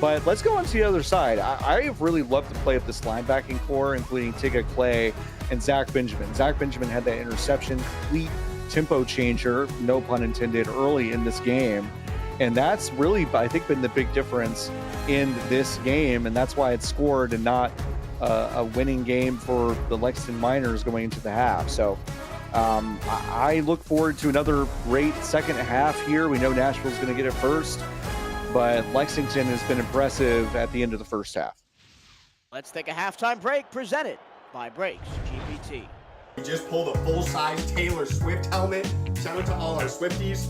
But let's go on to the other side. I have really loved to play up this linebacking core, including Tigga Clay and Zach Benjamin. Zach Benjamin had that interception, complete tempo changer, no pun intended, early in this game. And that's really, I think, been the big difference in this game. And that's why it's scored and not a winning game for the Lexington Miners going into the half. So I look forward to another great second half here. We know Nashville's going to get it first, but Lexington has been impressive at the end of the first half. Let's take a halftime break presented by Brakes GPT. We just pulled a full-size Taylor Swift helmet. Shout out to all our Swifties.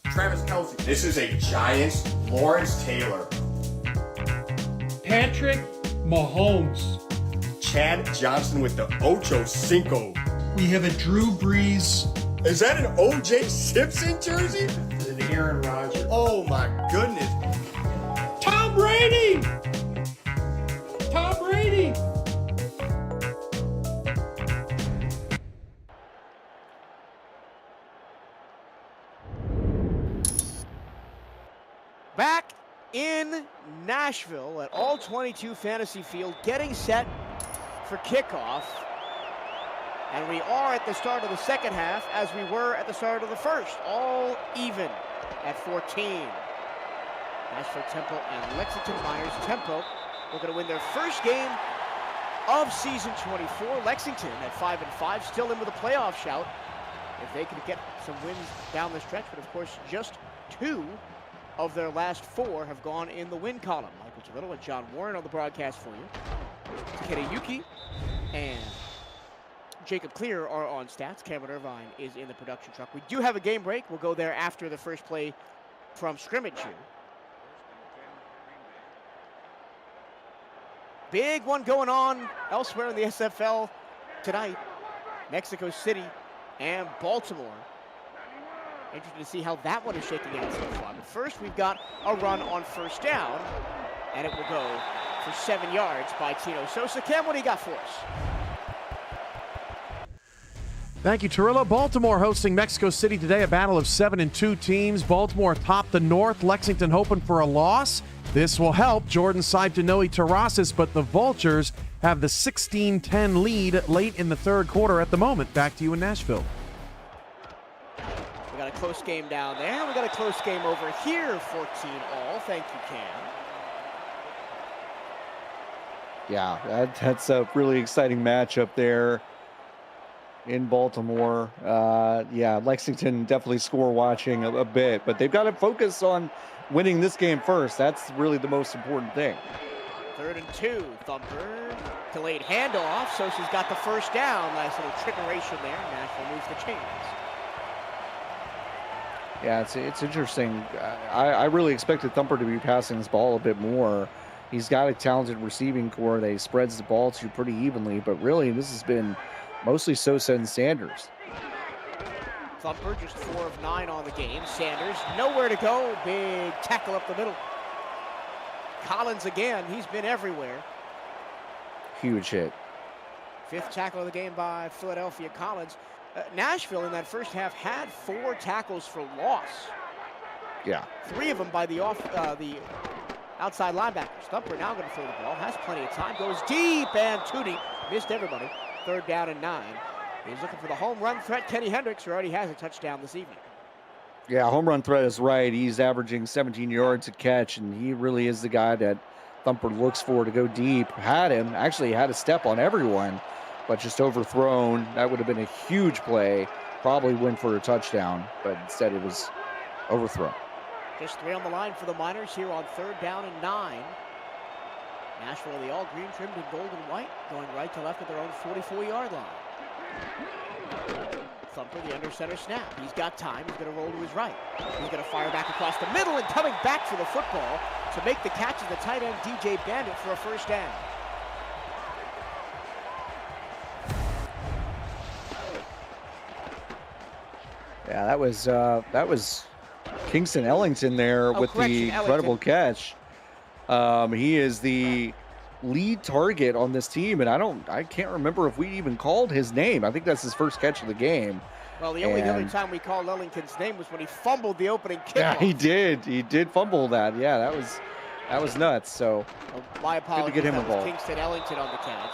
Travis Kelce. This is a Giants Lawrence Taylor. Patrick Mahomes. Chad Johnson with the Ocho Cinco. We have a Drew Brees. Is that an O.J. Simpson jersey? An Aaron Rodgers. Oh my goodness. Tom Brady! Tom Brady! Back in Nashville at All 22 Fantasy Field, getting set for kickoff. And we are at the start of the second half as we were at the start of the first, all even at 14. Nashville Tempo and Lexington Miners. Tempo looking to win their first game of season 24. Lexington at 5-5, still in with a playoff shout if they can get some wins down the stretch. But of course, just 2 of their last 4 have gone in the win column. Michael Cirillo and John Warren on the broadcast for you. Takeda Yuki and Jacob Clear are on stats. Cameron Irvine is in the production truck. We do have a game break. We'll go there after the first play from scrimmage here. Big one going on elsewhere in the SFL tonight. Mexico City and Baltimore. Interested to see how that one is shaking out so far. But first, we've got a run on first down, and it will go for 7 yards by Tino Sosa. Cam, what do you got for us? Thank you, Cirillo. Baltimore hosting Mexico City today, a battle of 7-2 teams. Baltimore top the North, Lexington hoping for a loss. This will help Jordan Saib to Noe Terraces, but the Vultures have the 16-10 lead late in the third quarter at the moment. Back to you in Nashville. We got got a close game down there. We got a close game over here, 14 all. Thank you, Cam. Yeah, that's a really exciting matchup there in Baltimore. Yeah, Lexington definitely score watching a bit, but they've got to focus on winning this game first. That's really the most important thing. 3rd and 2. Thumper, delayed handoff. Sosa's got the first down. Nice little trickeration there. Nashville moves the chains. Yeah, it's interesting. I really expected Thumper to be passing this ball a bit more. He's got a talented receiving core that he spreads the ball to pretty evenly, but really this has been mostly Sosa and Sanders. Thumper just 4 of 9 on the game. Sanders nowhere to go. Big tackle up the middle. Collins again. He's been everywhere. Huge hit. 5th tackle of the game by Philadelphia Collins. Nashville in that first half had 4 tackles for loss. Yeah. 3 of them by the outside linebackers. Thumper now going to throw the ball. Has plenty of time. Goes deep and too deep. Missed everybody. 3rd down and 9. He's looking for the home run threat. Kenny Hendricks, who already has a touchdown this evening. Yeah, home run threat is right. He's averaging 17 yards a catch, and he really is the guy that Thumper looks for to go deep. Had him. Actually had a step on everyone, but just overthrown. That would have been a huge play. Probably win for a touchdown, but instead it was overthrown. Just 3 on the line for the Miners here on 3rd down and 9. Nashville, the all green trimmed in gold and white, going right to left at their own 44-yard line. Thumper, the under center snap. He's got time. He's going to roll to his right. He's going to fire back across the middle, and coming back for the football to make the catch is the tight end DJ Bandit for a first down. Yeah, that was Kingston Ellington there with the incredible catch. He is the lead target on this team, and I can't remember if we even called his name. I think that's his first catch of the game. Well, the only other time we called Ellington's name was when he fumbled the opening kickoff. Yeah, he did fumble that. Yeah, that was nuts. So my apologies. Good to get him involved. Kingston Ellington on the catch.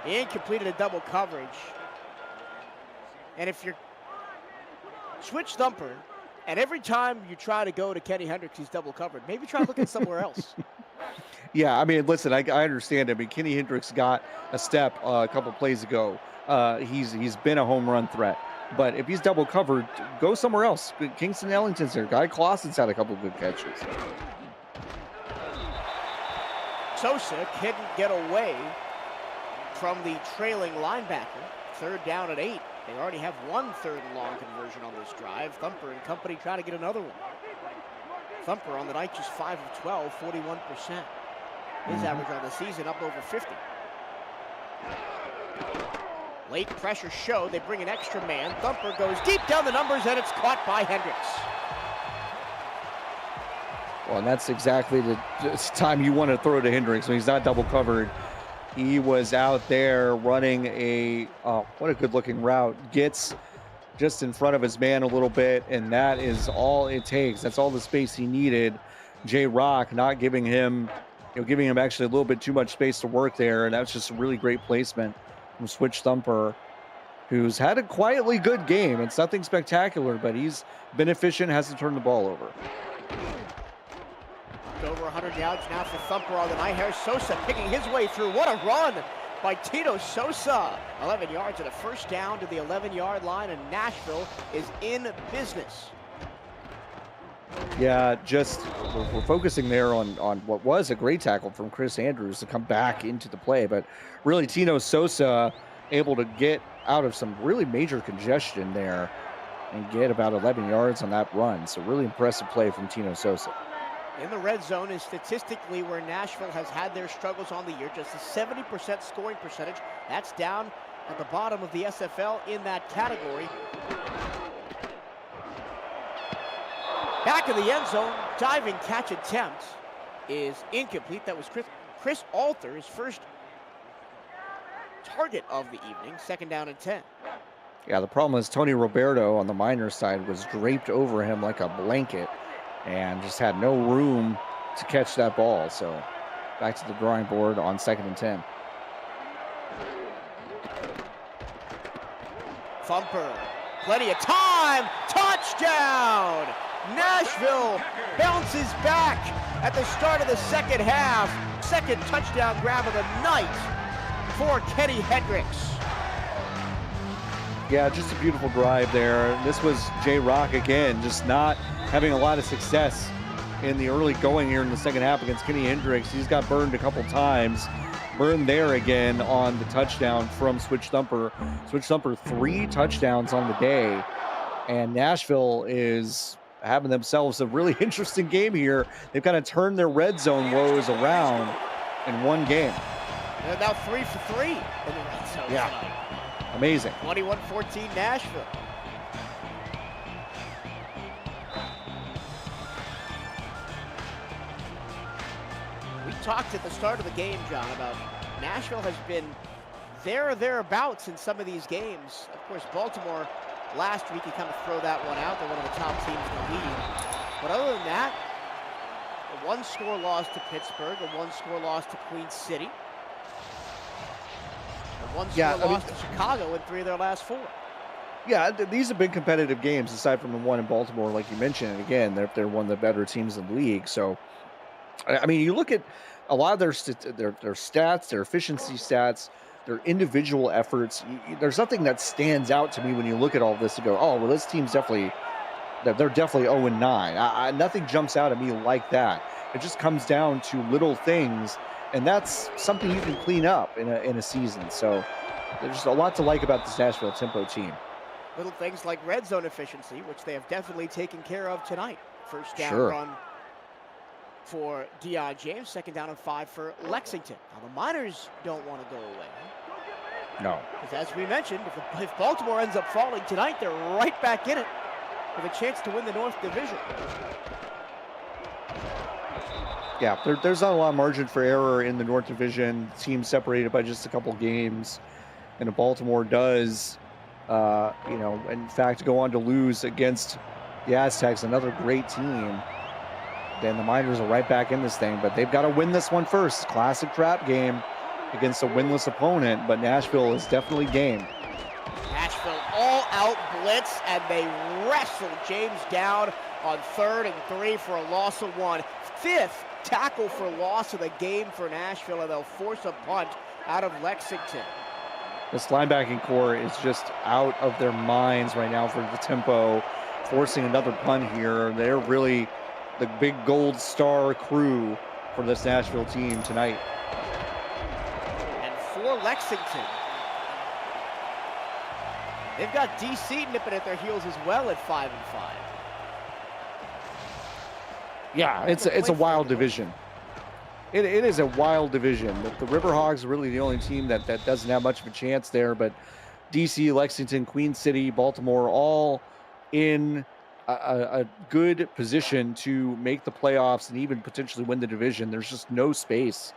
He completed a double coverage. And if you're switch Thumper, and every time you try to go to Kenny Hendricks, he's double covered. Maybe try looking somewhere else. Yeah, I mean, listen, I understand. I mean, Kenny Hendricks got a step a couple plays ago. He's been a home run threat. But if he's double covered, go somewhere else. Kingston Ellington's there. Guy Clausen's had a couple good catches. Sosa couldn't get away from the trailing linebacker. 3rd down at 8. They already have 1 3rd and long conversion on this drive. Thumper and company trying to get another one. Thumper on the night just 5 of 12, 41%. His average on the season up over 50. Late pressure showed. They bring an extra man. Thumper goes deep down the numbers, and it's caught by Hendricks. Well, and that's exactly the time you want to throw to Hendricks when he's not double covered. He was out there running what a good-looking route. Gets just in front of his man a little bit, and that is all it takes. That's all the space he needed. J. Rock not giving him, giving him actually a little bit too much space to work there, and that's just a really great placement from Switch Thumper, who's had a quietly good game. It's nothing spectacular, but he's been efficient, hasn't turned the ball over. Over 100 yards now for Thumper on the night. Here's Sosa picking his way through. What a run by Tito Sosa. 11 yards and a first down to the 11-yard line, and Nashville is in business. Yeah, just we're focusing there on what was a great tackle from Chris Andrews to come back into the play, but really Tino Sosa able to get out of some really major congestion there and get about 11 yards on that run. So really impressive play from Tino Sosa. In the red zone is statistically where Nashville has had their struggles on the year. Just a 70% scoring percentage. That's down at the bottom of the SFL in that category. Back in the end zone, diving catch attempt is incomplete. That was Chris Alter, his first target of the evening. 2nd down and 10. Yeah, the problem is Tony Roberto on the Miners side was draped over him like a blanket and just had no room to catch that ball. So back to the drawing board on 2nd and 10. Thumper Plenty of time. Touchdown! Nashville bounces back at the start of the second half. Second touchdown grab of the night for Kenny Hendricks. Yeah, just a beautiful drive there. This was J-Rock again, just not having a lot of success in the early going here in the second half against Kenny Hendricks. He's got burned a couple times. Burned there again on the touchdown from Switch Thumper. Switch Thumper 3 touchdowns on the day. And Nashville is having themselves a really interesting game here. They've kind of turned their red zone woes around in one game. They're now 3 for 3 in the red zone tonight. Amazing. 21-14 Nashville. We talked at the start of the game, John, about Nashville has been there or thereabouts in some of these games. Of course, Baltimore last week, you kind of throw that one out. They're one of the top teams in the league. But other than that, a one-score loss to Pittsburgh, a one-score loss to Queen City, a one-score loss to Chicago in 3 of their last 4. Yeah, these have been competitive games aside from the one in Baltimore, like you mentioned. And again, they're one of the better teams in the league. So, I mean, you look at a lot of their stats, their efficiency stats, their individual efforts. There's nothing that stands out to me when you look at all this to go, oh, well, this team's definitely 0-9. Nothing jumps out at me like that. It just comes down to little things, and that's something you can clean up in a season. So there's a lot to like about this Nashville Tempo team. Little things like red zone efficiency, which they have definitely taken care of tonight. First down run for Deion James, second down and 5 for Lexington. Now the Miners don't want to go away. No. Because as we mentioned, if Baltimore ends up falling tonight, they're right back in it with a chance to win the North Division. Yeah, there's not a lot of margin for error in the North Division. Team separated by just a couple games. And if Baltimore does, in fact, go on to lose against the Aztecs, another great team, then the Miners are right back in this thing. But they've got to win this one first. Classic trap game against a winless opponent, but Nashville is definitely game. Nashville all out blitz, and they wrestle James down on 3rd and 3 for a loss of 1. 5th tackle for loss of the game for Nashville, and they'll force a punt out of Lexington. This linebacking core is just out of their minds right now for the Tempo, forcing another punt here. They're really the big gold star crew for this Nashville team tonight. And for Lexington, they've got DC nipping at their heels as well at 5 and 5. Yeah, it's a wild division. It is a wild division. The Riverhogs are really the only team that doesn't have much of a chance there, but DC, Lexington, Queen City, Baltimore, all in a good position to make the playoffs and even potentially win the division. There's just no space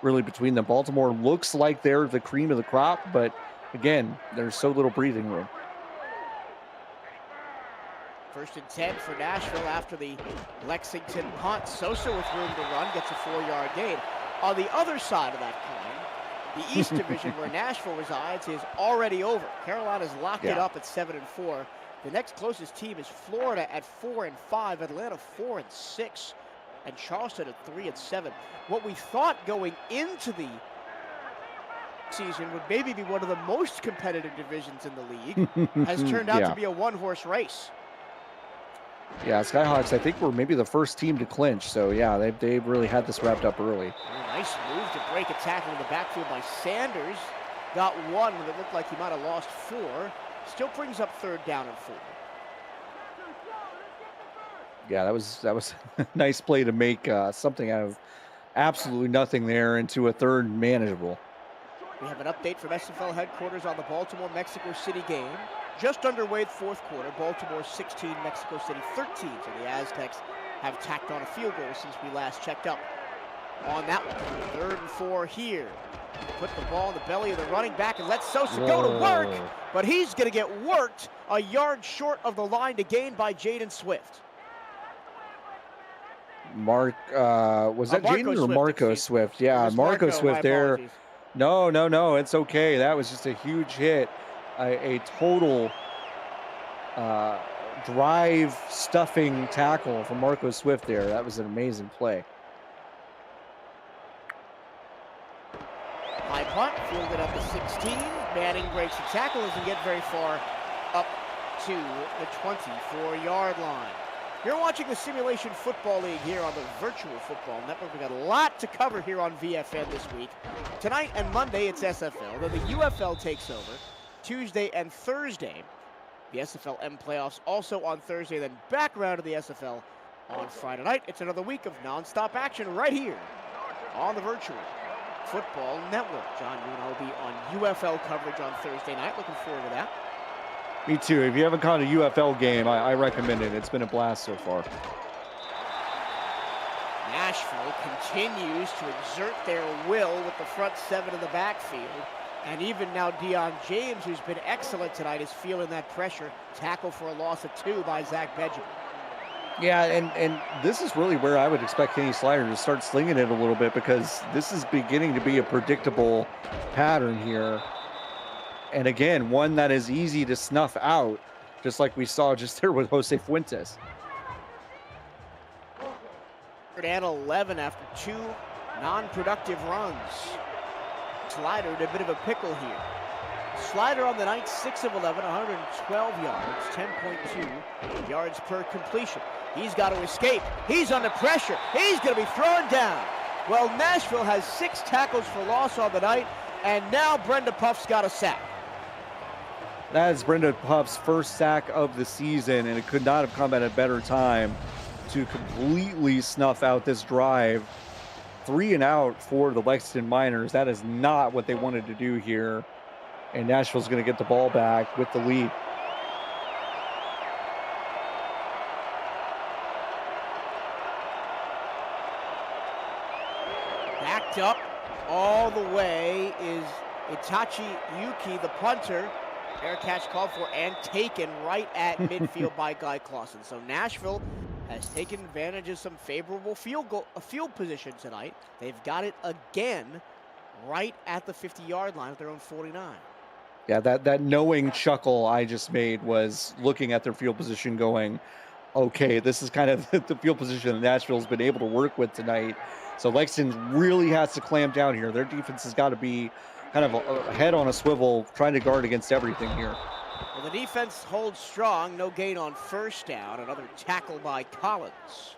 really between them. Baltimore looks like they're the cream of the crop, but again, there's so little breathing room. 1st and 10 for Nashville after the Lexington punt. Sosa with room to run, gets a 4-yard gain. On the other side of that coin, the East Division where Nashville resides is already over. Carolina's locked it up at 7 and 4. The next closest team is Florida at 4 and 5, Atlanta 4 and 6, and Charleston at 3 and 7. What we thought going into the season would maybe be one of the most competitive divisions in the league has turned out to be a one-horse race. Yeah, Skyhawks, I think, were maybe the first team to clinch. So, yeah, they've really had this wrapped up early. Nice move to break a tackle in the backfield by Sanders. Got 1 when it looked like he might have lost 4. Still brings up 3rd down and 4. Yeah, that was a nice play to make something out of absolutely nothing there into a 3rd manageable. We have an update from SFL headquarters on the Baltimore-Mexico City game. Just underway the 4th quarter, Baltimore 16, Mexico City 13. So the Aztecs have tacked on a field goal since we last checked up on that one. 3rd and 4 here. Put the ball in the belly of the running back and let Sosa go to work, but he's going to get worked a yard short of the line to gain by Jaden Swift. Was that Jaden or Marco Swift? Yeah, Marco Swift there. Apologies. No, it's okay. That was just a huge hit. A total drive stuffing tackle from Marco Swift there. That was an amazing play. High punt, fielded up to 16. Manning breaks the tackle, doesn't get very far, up to the 24-yard line. You're watching the Simulation Football League here on the Virtual Football Network. We've got a lot to cover here on VFN this week. Tonight and Monday, it's SFL. Then the UFL takes over Tuesday and Thursday. The SFL-M playoffs also on Thursday, then back around to the SFL on Friday night. It's another week of nonstop action right here on the Virtual Football Network. John, you and I will be on UFL coverage on Thursday night. Looking forward to that. Me too. If you haven't caught a UFL game, I recommend it. It's been a blast so far. Nashville continues to exert their will with the front seven in the backfield. And even now Deion James, who's been excellent tonight, is feeling that pressure. Tackle for a loss of 2 by Zach Benjamin. Yeah, and this is really where I would expect Kenny Slider to start slinging it a little bit, because this is beginning to be a predictable pattern here. And again, one that is easy to snuff out, just like we saw just there with Jose Fuentes. 3rd and 11 after 2 non-productive runs. Slider in a bit of a pickle here. Slider on the night, 6 of 11, 112 yards, 10.2 yards per completion. He's got to escape. He's under pressure. He's going to be thrown down. Well, Nashville has 6 tackles for loss on the night, and now Brenda Puff's got a sack. That is Brenda Puff's first sack of the season, and it could not have come at a better time to completely snuff out this drive. 3 and out for the Lexington Miners. That is not what they wanted to do here. And Nashville's going to get the ball back with the lead. Backed up all the way is Itachi Yuki, the punter. Fair catch called for and taken right at midfield by Guy Clausen. So Nashville has taken advantage of some favorable field position tonight. They've got it again right at the 50-yard line at their own 49. Yeah, that knowing chuckle I just made was looking at their field position going, okay, this is kind of the field position that Nashville's been able to work with tonight. So Lexington really has to clamp down here. Their defense has got to be kind of a head on a swivel, trying to guard against everything here. Well, the defense holds strong. No gain on 1st down. Another tackle by Collins.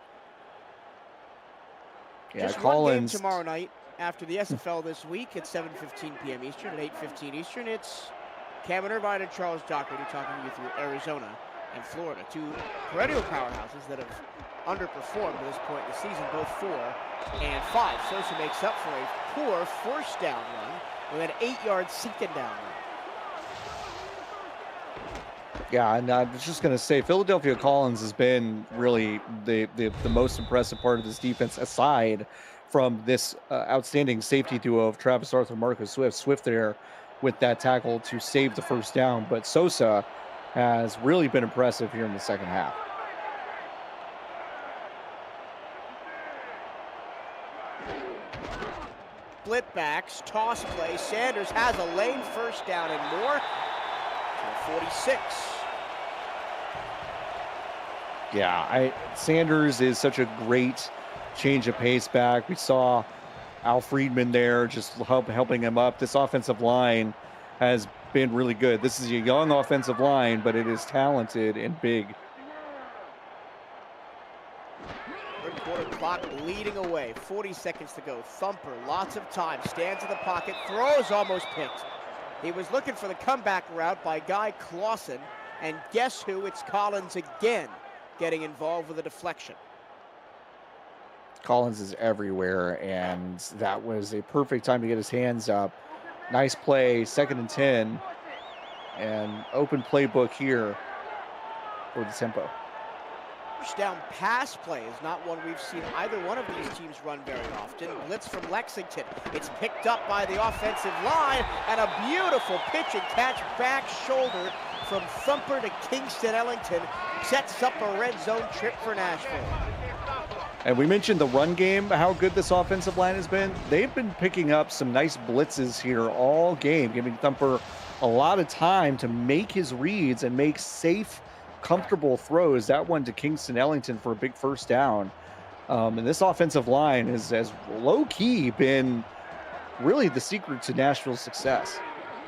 Yeah, Just Collins. one game tomorrow night after the SFL this week at 7:15 p.m. Eastern, at 8:15 Eastern. It's Cameron Irvine and Charles Doherty talking you through Arizona and Florida, 2 perennial powerhouses that have underperformed at this point in the season, both 4 and 5. Sosa makes up for a poor 1st down run with an 8-yard 2nd down run. Yeah, and I was just going to say, Philadelphia Collins has been really the most impressive part of this defense, aside from this outstanding safety duo of Travis Arthur, Marcus Swift. Swift there with that tackle to save the 1st down, but Sosa has really been impressive here in the second half. Split backs, toss play. Sanders has a lane, 1st down and more to 46. Yeah, Sanders is such a great change of pace back. We saw Al Friedman there just helping him up. This offensive line has been really good. This is a young offensive line, but it is talented and big. 3rd quarter clock leading away. 40 seconds to go. Thumper, lots of time. Stands in the pocket. Throws, almost picked. He was looking for the comeback route by Guy Clausen. And guess who? It's Collins again getting involved with a deflection. Collins is everywhere, and that was a perfect time to get his hands up. Nice play, 2nd and 10, and open playbook here for the tempo. 1st down pass play is not one we've seen either one of these teams run very often. Blitz from Lexington. It's picked up by the offensive line, and a beautiful pitch and catch back shoulder from Thumper to Kingston Ellington sets up a red zone trip for Nashville. And we mentioned the run game, how good this offensive line has been. They've been picking up some nice blitzes here all game, giving Thumper a lot of time to make his reads and make safe comfortable throws. That one to Kingston Ellington for a big first down. And this offensive line has low-key been really the secret to Nashville's success.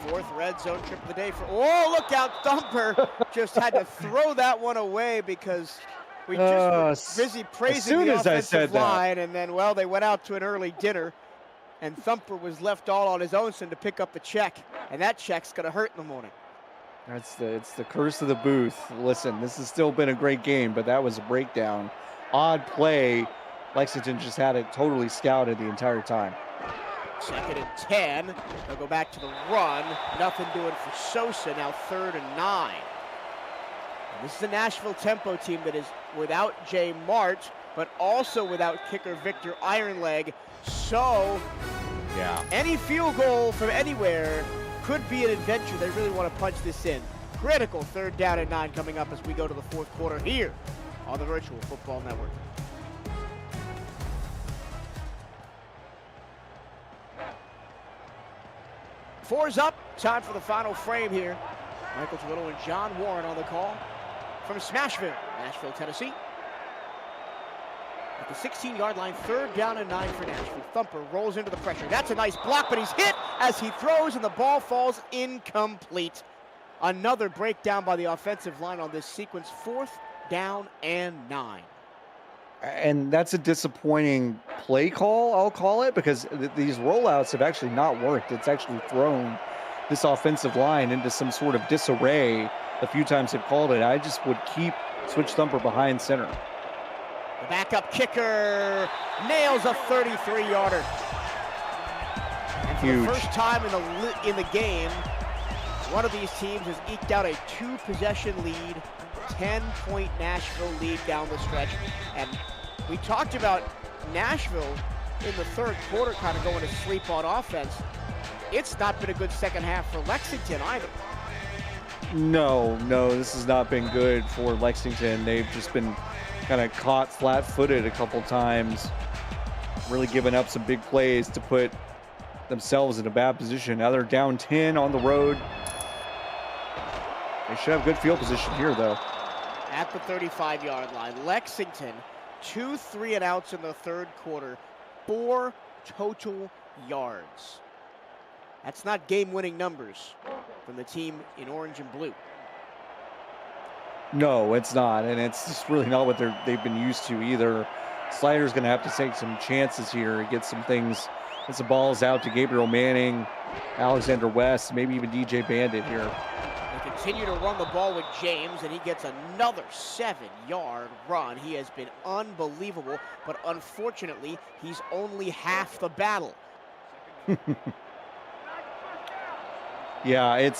Fourth red zone trip of the day for, oh, look out, Thumper just had to throw that one away because we just were busy praising the offensive line, and then, well, they went out to an early dinner, and Thumper was left all on his own to pick up the check, and that check's going to hurt in the morning. It's the curse of the booth. Listen, this has still been a great game, but that was a breakdown. Odd play. Lexington just had it totally scouted the entire time. 2nd and 10. They'll go back to the run. Nothing doing for Sosa. Now 3rd and 9. And this is a Nashville tempo team that is without Jay Mart, but also without kicker Victor Ironleg. So, yeah, any field goal from anywhere could be an adventure. They really want to punch this in. Critical 3rd down and 9 coming up as we go to the 4th quarter here on the Virtual Football Network. Four's up. Time for the final frame here. Michael Torillo and John Warren on the call from Smashville, Nashville, Tennessee. At the 16-yard line, 3rd down and 9 for Nashville. Thumper rolls into the pressure. That's a nice block, but he's hit as he throws, and the ball falls incomplete. Another breakdown by the offensive line on this sequence. 4th down and 9. And that's a disappointing play call, I'll call it, because these rollouts have actually not worked. It's actually thrown this offensive line into some sort of disarray the few times they've called it. I just would keep Switch Thumper behind center. The backup kicker nails a 33-yarder. And for Huge. the first time in the game, one of these teams has eked out a 2-possession lead, 10-point Nashville lead down the stretch. And we talked about Nashville in the 3rd quarter kind of going to sleep on offense. It's not been a good second half for Lexington either. No, this has not been good for Lexington. They've just been kind of caught flat-footed a couple times, really giving up some big plays to put themselves in a bad position. Now they're down 10 on the road. They should have good field position here, though. At the 35-yard line, Lexington, 2 3-and-outs in the 3rd quarter, 4 total yards. That's not game-winning numbers from the team in orange and blue. No, it's not, and it's just really not what they've been used to either. Slider's going to have to take some chances here, get some things, get some balls out to Gabriel Manning, Alexander West, maybe even DJ Bandit here. They continue to run the ball with James, and he gets another 7-yard run. He has been unbelievable, but unfortunately, he's only half the battle. Yeah,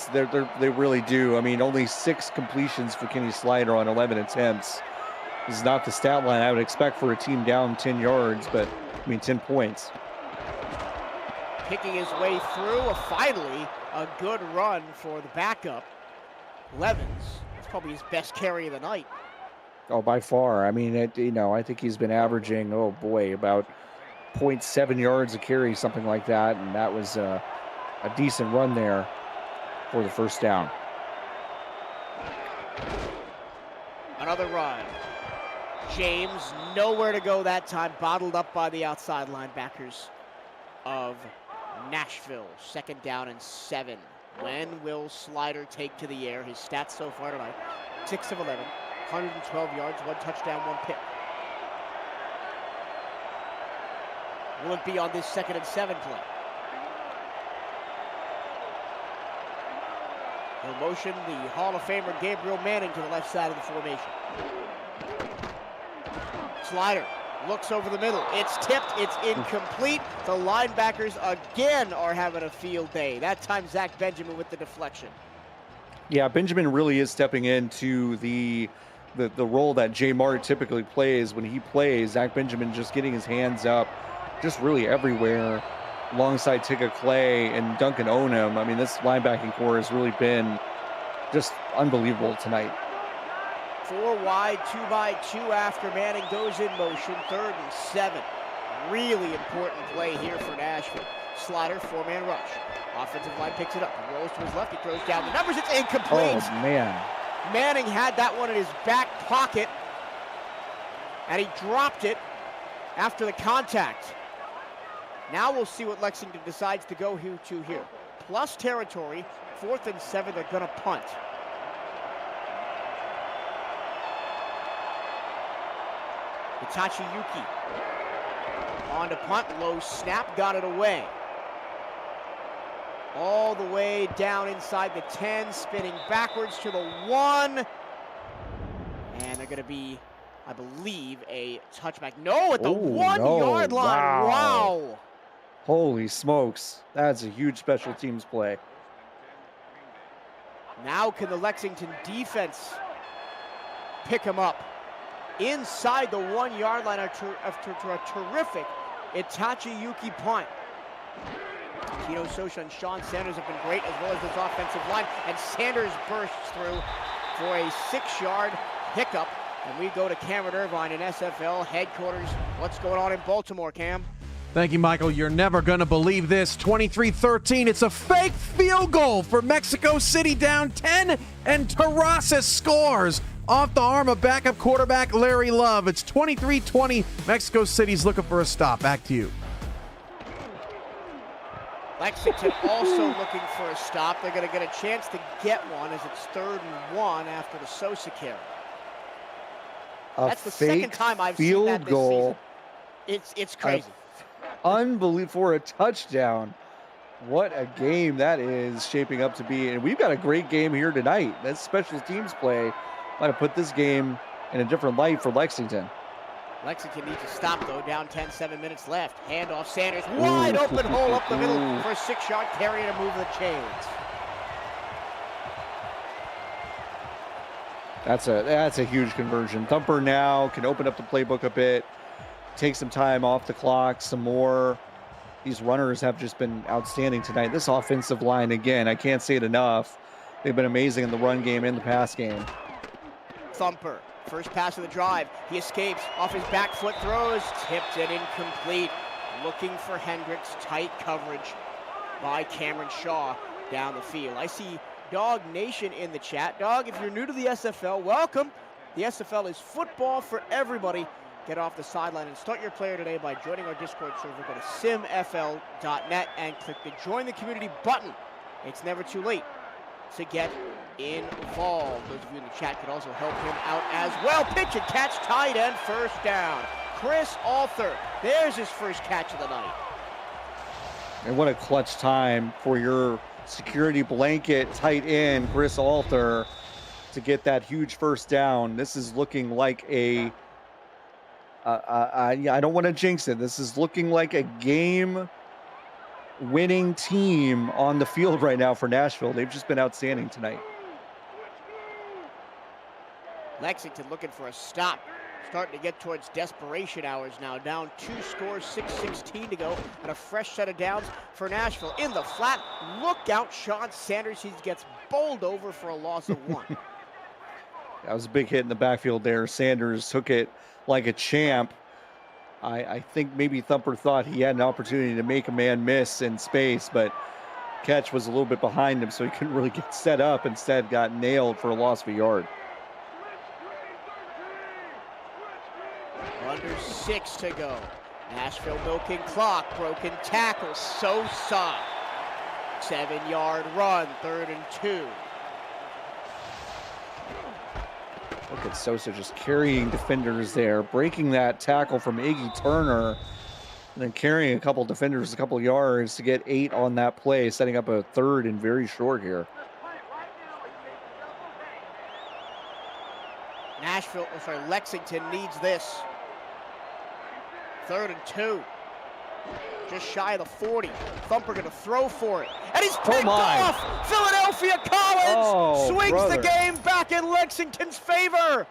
they really do. I mean, only 6 completions for Kenny Slider on 11 attempts. This is not the stat line I would expect for a team down 10 yards, but, 10 points. Picking his way through, finally, a good run for the backup. Levens, that's probably his best carry of the night. Oh, by far. I think he's been averaging, about 0.7 yards a carry, something like that, and that was a decent run there for the first down. Another run. James, nowhere to go that time, bottled up by the outside linebackers of Nashville. 2nd down and 7. When will Slider take to the air? His stats so far tonight, 6 of 11, 112 yards, 1 touchdown, 1 pick. Will it be on this 2nd and 7 play? He'll motion the Hall of Famer Gabriel Manning to the left side of the formation. Slider looks over the middle. It's tipped. It's incomplete. The linebackers again are having a field day. That time, Zach Benjamin with the deflection. Yeah, Benjamin really is stepping into the role that Jay Mart typically plays. When he plays, Zach Benjamin just getting his hands up just really everywhere alongside Tigga Clay and Duncan Onum. This linebacking core has really been just unbelievable tonight. 4 wide, 2 by 2 after Manning goes in motion. 3rd and 7. Really important play here for Nashville. Slider, 4-man rush. Offensive line picks it up. He rolls to his left. He throws down the numbers. It's incomplete. Oh, man. Manning had that one in his back pocket, and he dropped it after the contact. Now we'll see what Lexington decides to go here. Plus territory, 4th and 7, they're gonna punt. Itachi Yuki on to punt, low snap, got it away. All the way down inside the 10, spinning backwards to the 1. And they're gonna be, I believe, a touchback. No, at the 1-yard line, wow. Holy smokes, that's a huge special teams play. Now can the Lexington defense pick him up inside the 1-yard line after a terrific Itachi Yuki punt. Tito Sosha and Sean Sanders have been great, as well as this offensive line, and Sanders bursts through for a 6-yard pickup. And we go to Cameron Irvine in SFL headquarters. What's going on in Baltimore, Cam? Thank you, Michael. You're never going to believe this. 23-13. It's a fake field goal for Mexico City, down 10, and Terrazas scores off the arm of backup quarterback Larry Love. It's 23-20. Mexico City's looking for a stop. Back to you. Lexington also looking for a stop. They're going to get a chance to get one as it's 3rd and 1 after the Sosa carry. That's the second time I've seen that this season. It's crazy. Unbelievable, for a touchdown. What a game that is shaping up to be. And we've got a great game here tonight. That special teams play might have put this game in a different light for Lexington. Lexington needs to stop, though. Down 10, 7 minutes left. Handoff, Sanders. Wide open hole up the middle for a 6-yard carry and a move of the chains. That's a huge conversion. Thumper now can open up the playbook a bit, take some time off the clock, some more. These runners have just been outstanding tonight. This offensive line, again, I can't say it enough. They've been amazing in the run game and the pass game. Thumper, first pass of the drive. He escapes off his back foot, throws, tipped and incomplete. Looking for Hendricks, tight coverage by Cameron Shaw down the field. I see Dog Nation in the chat. Dog, if you're new to the SFL, welcome. The SFL is football for everybody. Get off the sideline and start your player today by joining our Discord server. Go to simfl.net and click the Join the Community button. It's never too late to get involved. Those of you in the chat could also help him out as well. Pitch and catch, tight end, first down. Chris Arthur, there's his first catch of the night. And what a clutch time for your security blanket tight end, Chris Arthur, to get that huge first down. This is looking like a I don't want to jinx it. This is looking like a game-winning team on the field right now for Nashville. They've just been outstanding tonight. Lexington looking for a stop. Starting to get towards desperation hours now. Down 2 scores, 6:16 to go, and a fresh set of downs for Nashville. In the flat, look out, Sean Sanders. He gets bowled over for a loss of 1. That was a big hit in the backfield there. Sanders took it like a champ. I think maybe Thumper thought he had an opportunity to make a man miss in space, but catch was a little bit behind him, so he couldn't really get set up. Instead, got nailed for a loss of a yard. Under 6 to go. Nashville milking clock, broken tackle, Sosa. 7-yard run, 3rd and 2. Look at Sosa just carrying defenders there, breaking that tackle from Iggy Turner, and then carrying a couple defenders a couple yards to get 8 on that play, setting up a 3rd and very short here. Lexington needs this. 3rd and 2. Just shy of the 40. Thumper going to throw for it. And he's picked off! Philadelphia Collins swings the game back in Lexington's favor.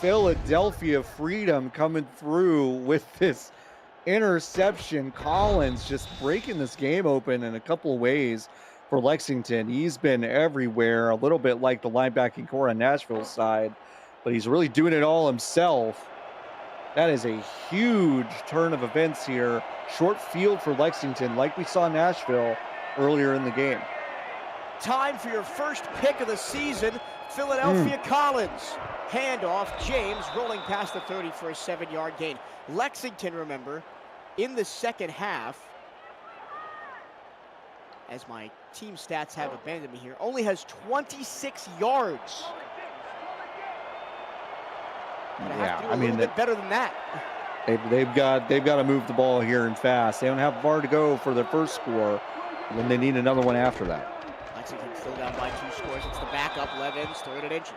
Philadelphia Freedom coming through with this interception. Collins just breaking this game open in a couple of ways for Lexington. He's been everywhere, a little bit like the linebacking core on Nashville's side, but he's really doing it all himself. That is a huge turn of events here. Short field for Lexington, like we saw Nashville earlier in the game. time for your first pick of the season. Philadelphia Collins. Handoff, James rolling past the 30 for a 7-yard gain. Lexington, remember, in the second half, as my team stats have abandoned me here, only has 26 yards. Yeah, a little bit better than that. They've got to move the ball here and fast. They don't have far to go for their first score, and then they need another one after that. Lexington still down by 2 scores. It's the backup, Levens, third and inches.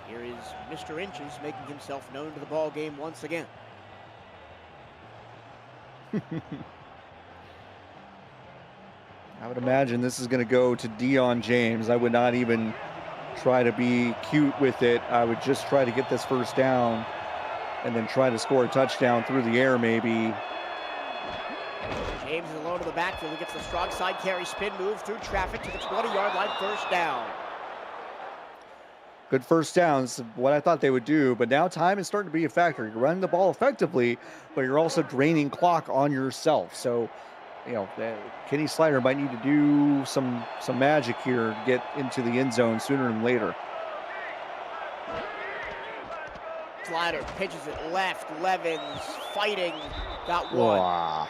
Here is Mr. Inches making himself known to the ball game once again. I would imagine this is going to go to Deion James. I would not even try to be cute with it. I would just try to get this first down and then try to score a touchdown through the air maybe. James is alone in the backfield. He gets the strong side carry, spin move through traffic to the 20-yard line, first down. Good first downs, what I thought they would do, but now time is starting to be a factor. You're running the ball effectively, but you're also draining clock on yourself. So, you know, Kenny Slider might need to do some magic here to get into the end zone sooner than later. Slider pitches it left. Levens fighting, got one. Wow.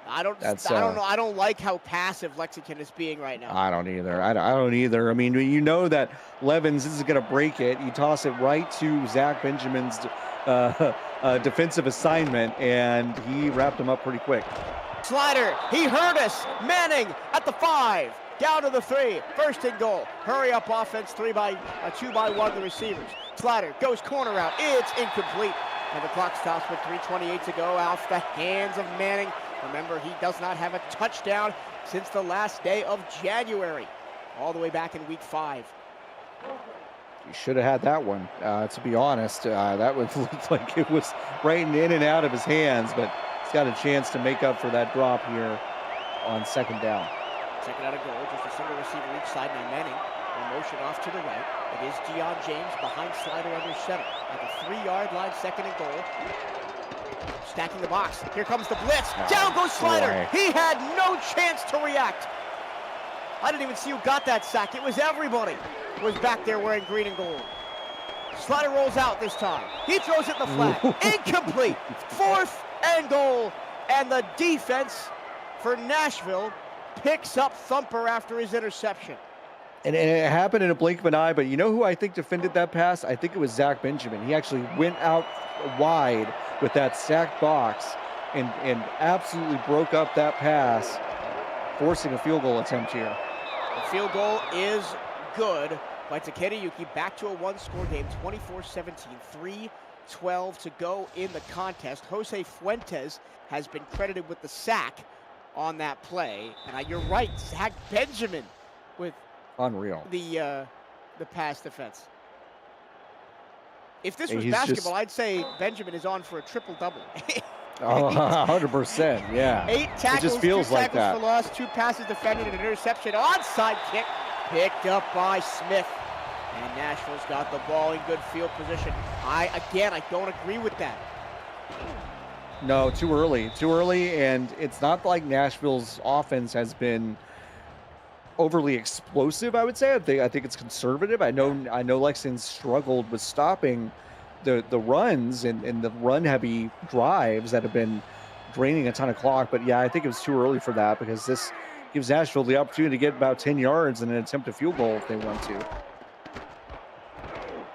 I don't like how passive Lexington is being right now. I don't either. I don't either. I mean, you know that Levens is going to break it. You toss it right to Zach Benjamin's defensive assignment, and he wrapped him up pretty quick. Slider, he heard us. Manning at the 5, down to the 3, first and goal. Hurry up offense, 2 by 1 the receivers. Slider goes corner route. It's incomplete, and the clock stops with 3:28 to go off the hands of Manning. Remember, he does not have a touchdown since the last day of January, all the way back in week 5. He should have had that one, to be honest. That would look like it was right in and out of his hands, but he's got a chance to make up for that drop here on second down. Second out of goal, just a single receiver each side by Manning. A motion off to the right. It is Deion James behind Slider under center. At the 3-yard line, second and goal. Stacking the box. Here comes the blitz. Down goes Slider. Boy. He had no chance to react. I didn't even see who got that sack. It was everybody was back there wearing green and gold. Slider rolls out this time. He throws it in the flat. Incomplete. 4th and goal. And the defense for Nashville picks up Thumper after his interception. And it happened in a blink of an eye, but you know who I think defended that pass? I think it was Zach Benjamin. He actually went out wide with that stacked box and absolutely broke up that pass, forcing a field goal attempt here. The field goal is good by Takeda Yuki. Back to a 1-score game, 24-17, 3:12 to go in the contest. Jose Fuentes has been credited with the sack on that play. And you're right, Zach Benjamin with unreal the pass defense. If this was He's basketball, I'd say Benjamin is on for a triple-double. 100%, yeah. 8 tackles, it just feels 2 like tackles that. for loss, 2 passes defended, and an interception. Onside kick picked up by Smith. And Nashville's got the ball in good field position. I don't agree with that. No, too early, and it's not like Nashville's offense has been overly explosive, I would say. I think it's conservative. I know Lexington struggled with stopping the runs and the run-heavy drives that have been draining a ton of clock. But yeah, I think it was too early for that because this gives Nashville the opportunity to get about 10 yards and an attempt a field goal if they want to.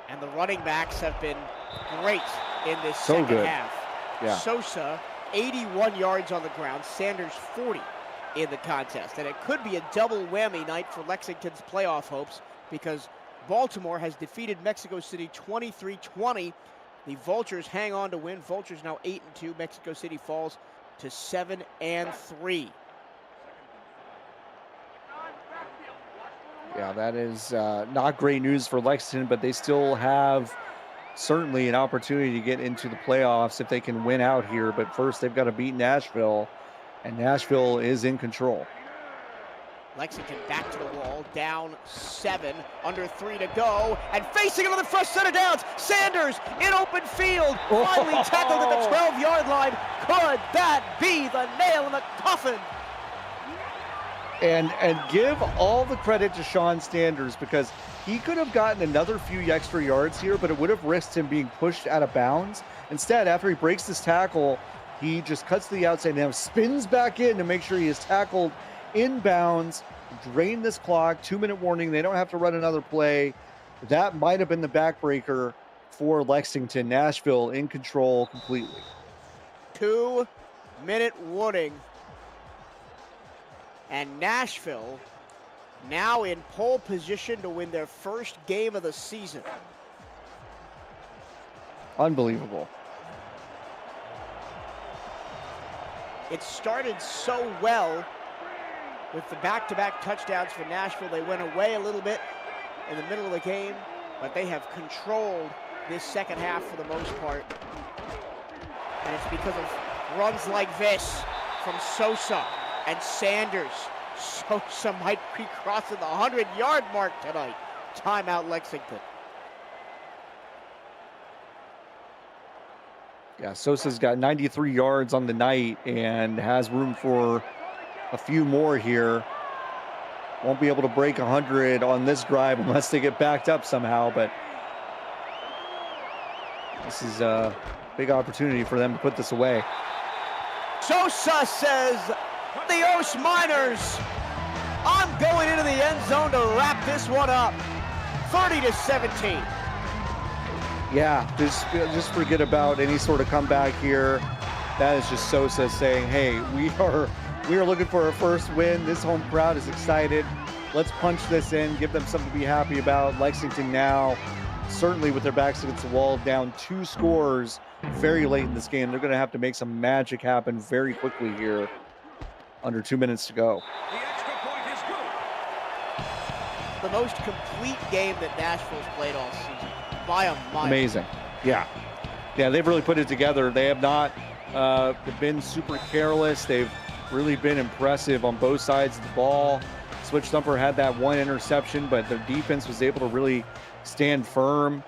And the running backs have been great in this So second good. half. Yeah. Sosa, 81 yards on the ground. Sanders, 40 in the contest. And it could be a double whammy night for Lexington's playoff hopes because Baltimore has defeated Mexico City 23-20. The Vultures hang on to win. Vultures now 8-2. Mexico City falls to 7-3. Yeah, that is not great news for Lexington, but they still have certainly an opportunity to get into the playoffs if they can win out here. But first, they've got to beat Nashville, and Nashville is in control. Lexington back to the wall, down 7, under 3 to go, and facing another fresh set of downs. Sanders in open field, finally tackled at the 12-yard line. Could that be the nail in the coffin? And give all the credit to Sean Sanders, because he could have gotten another few extra yards here, but it would have risked him being pushed out of bounds. Instead, after he breaks this tackle, he just cuts to the outside and now spins back in to make sure he is tackled in bounds, drain this clock, 2-minute warning. They don't have to run another play. That might have been the backbreaker for Lexington. Nashville in control completely. 2-minute warning. And Nashville now in pole position to win their first game of the season. Unbelievable. It started so well with the back-to-back touchdowns for Nashville. They went away a little bit in the middle of the game, but they have controlled this second half for the most part. And it's because of runs like this from Sosa and Sanders. Sosa might be crossing the 100-yard mark tonight. Timeout, Lexington. Yeah, Sosa's got 93 yards on the night and has room for a few more here. Won't be able to break 100 on this drive unless they get backed up somehow, but this is a big opportunity for them to put this away. Sosa says, the Os Miners, I'm going into the end zone to wrap this one up. 30-17. Yeah, just forget about any sort of comeback here. That is just Sosa saying, hey, we are looking for our first win. This home crowd is excited. Let's punch this in, give them something to be happy about. Lexington now, certainly with their backs against the wall, down 2 scores very late in this game. They're going to have to make some magic happen very quickly here. Under 2 minutes to go. The extra point is good. The most complete game that Nashville's played all season by a mile. Amazing. Yeah, they've really put it together. They have not been super careless. They've really been impressive on both sides of the ball. Switch Thumper had that one interception, but their defense was able to really stand firm.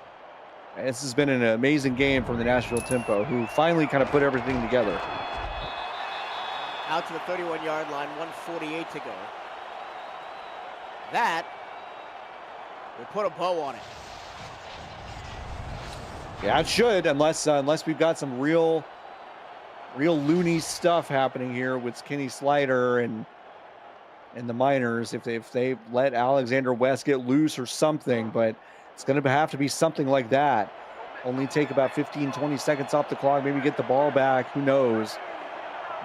This has been an amazing game from the Nashville Tempo, who finally kind of put everything together. Out to the 31-yard line, 1:48 to go. That will put a bow on it. Yeah, it should, unless we've got some real loony stuff happening here with Kenny Slider and the Miners. If they let Alexander West get loose or something, but it's going to have to be something like that. Only take about 15-20 seconds off the clock, maybe get the ball back. Who knows?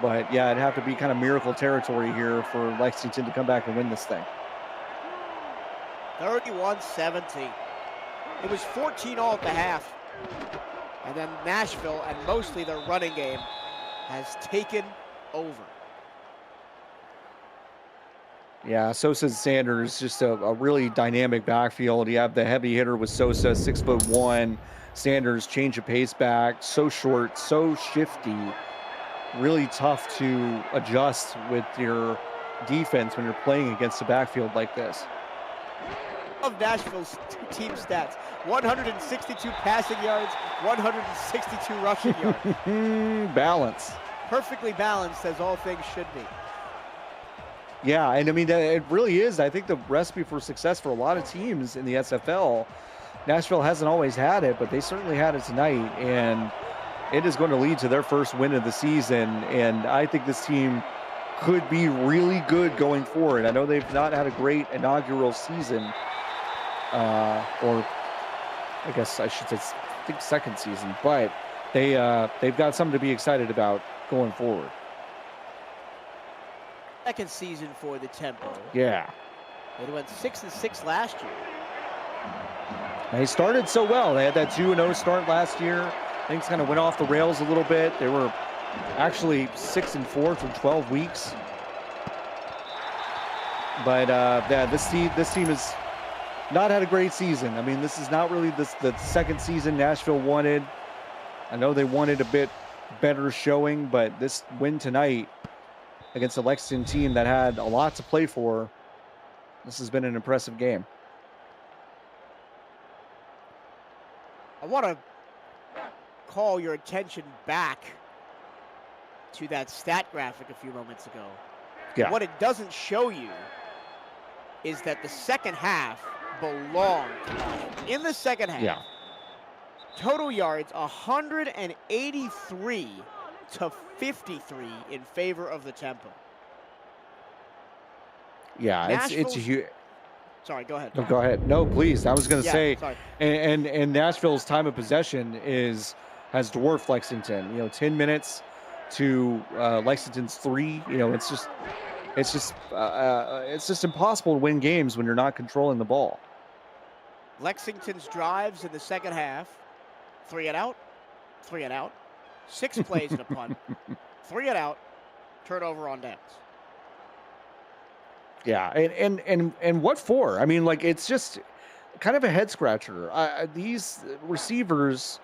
But yeah, it'd have to be kind of miracle territory here for Lexington to come back and win this thing. 31-17. It was 14 all at the half. And then Nashville, and mostly their running game, has taken over. Yeah, Sosa and Sanders, just a really dynamic backfield. You have the heavy hitter with Sosa, 6'1". Sanders, change of pace back, so short, so shifty. Really tough to adjust with your defense when you're playing against a backfield like this. Of Nashville's team stats, 162 passing yards, 162 rushing yards. Balance. Perfectly balanced, as all things should be. Yeah, and I mean, it really is, I think, the recipe for success for a lot of teams in the SFL. Nashville hasn't always had it, but they certainly had it tonight, and it is going to lead to their first win of the season, and I think this team could be really good going forward. I know they've not had a great inaugural season, or I guess I should say, I think second season, but they've got something to be excited about going forward. Second season for the Tempo. Yeah. They went 6-6 last year. They started so well. They had that 2-0 start last year. Things kind of went off the rails a little bit. They were actually 6-4 for 12 weeks. But yeah, this team has not had a great season. I mean, this is not really the second season Nashville wanted. I know they wanted a bit better showing, but this win tonight against the Lexington team that had a lot to play for, this has been an impressive game. I want to call your attention back to that stat graphic a few moments ago. Yeah. What it doesn't show you is that the second half belonged to Nashville. In the second half, Yeah. total yards 183 to 53 in favor of the Tempo. Yeah, it's a Nashville's- huge. Sorry, go ahead. No, go ahead. No, please. I was going to Yeah, say, sorry. and Nashville's time of possession has dwarfed Lexington. 10 minutes to Lexington's 3. It's just impossible to win games when you're not controlling the ball. Lexington's drives in the second half, 3 and out, 3 and out, 6 plays and a punt, 3 and out, turnover on downs. Yeah, and what for? I mean, like, it's just kind of a head scratcher. These receivers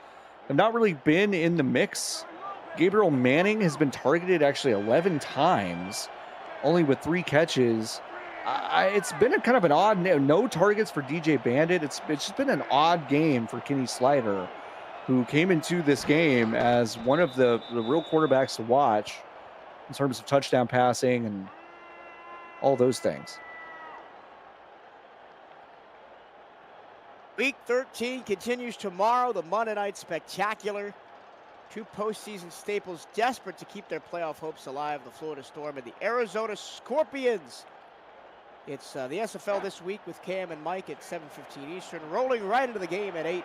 have not really been in the mix. Gabriel Manning has been targeted actually 11 times, only with 3 catches. It's been a kind of an odd, no targets for DJ Bandit. It's just been an odd game for Kenny Slider, who came into this game as one of the real quarterbacks to watch in terms of touchdown passing and all those things. Week 13 continues tomorrow, the Monday Night Spectacular. 2 postseason staples desperate to keep their playoff hopes alive, the Florida Storm and the Arizona Scorpions. It's the SFL this week with Cam and Mike at 7:15 Eastern, rolling right into the game at 8,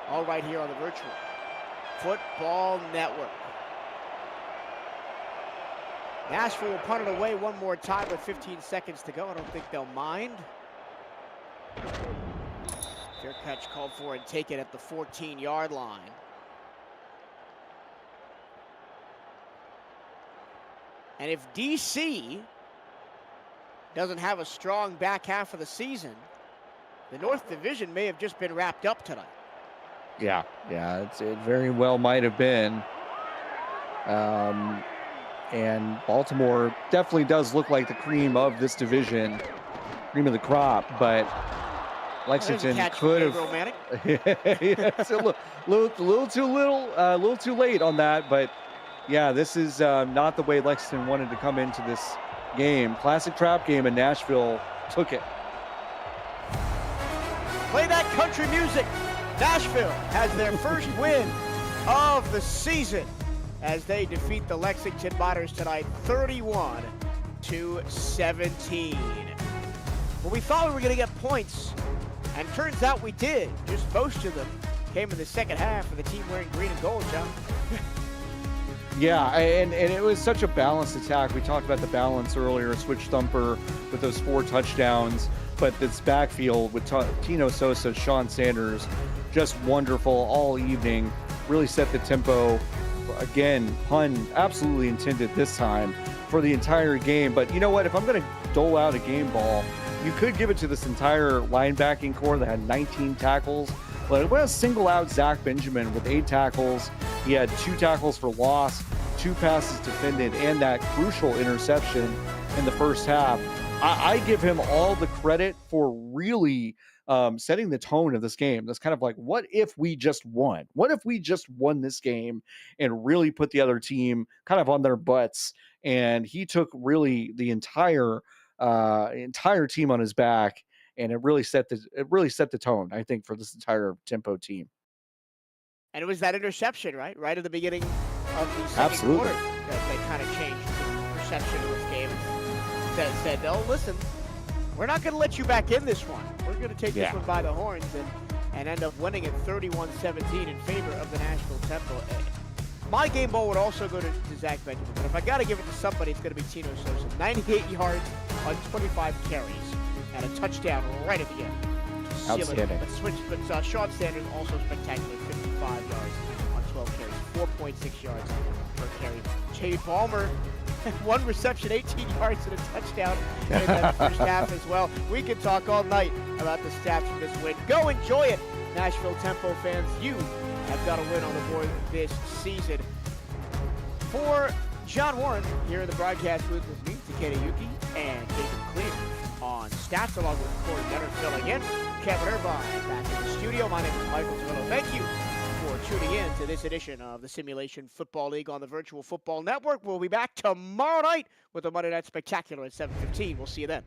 all right here on the Virtual Football Network. Nashville will punt it away one more time with 15 seconds to go. I don't think they'll mind. Fair catch called for and taken at the 14-yard line. And if DC doesn't have a strong back half of the season, the North Division may have just been wrapped up tonight. Yeah, it very well might have been. And Baltimore definitely does look like the cream of this division, cream of the crop, but Lexington could have. It's a little too late on that, but yeah, this is not the way Lexington wanted to come into this game. Classic trap game, and Nashville took it. Play that country music. Nashville has their first win of the season as they defeat the Lexington Miners tonight, 31-17. Well, we thought we were going to get points, and turns out we did. Just most of them came in the second half for the team wearing green and gold, John. Yeah, and it was such a balanced attack. We talked about the balance earlier, switch thumper with those 4 touchdowns, but this backfield with Tino Sosa, Sean Sanders, just wonderful all evening, really set the tempo. Again, pun absolutely intended this time for the entire game. But you know what? If I'm going to dole out a game ball, you could give it to this entire linebacking core that had 19 tackles. But I'm going to single out Zach Benjamin with 8 tackles. He had 2 tackles for loss, 2 passes defended, and that crucial interception in the first half. I give him all the credit for really setting the tone of this game. That's kind of like, what if we just won? What if we just won this game and really put the other team kind of on their butts? And he took really the entire team on his back, and it really set the tone, I think, for this entire Tempo team. And it was that interception, right? Right at the beginning of the second quarter that they kind of changed the perception of this game. That said, oh, listen, we're not going to let you back in this one. We're going to take this one by the horns and end up winning it 31-17 in favor of the Nashville Tempo. My game ball would also go to Zach Benjamin, but if I got to give it to somebody, it's going to be Tino Sosa. 98 yards on 25 carries and a touchdown right at the end. Outstanding. But Sean Sanders also spectacular, 55 yards on 12 carries, 4.6 yards per carry. Jay Palmer, 1 reception, 18 yards and a touchdown in that first half as well. We could talk all night about the stats from this win. Go enjoy it, Nashville Tempo fans. You have got a win on the board this season. For John Warren here in the broadcast booth with me, Takeda Yuki and David Clear on stats, along with Corey Leonard filling in. Kevin Irvine back in the studio. My name is Michael Tovillo. Thank you for tuning in to this edition of the Simulation Football League on the Virtual Football Network. We'll be back tomorrow night with the Monday Night Spectacular at 7:15. We'll see you then.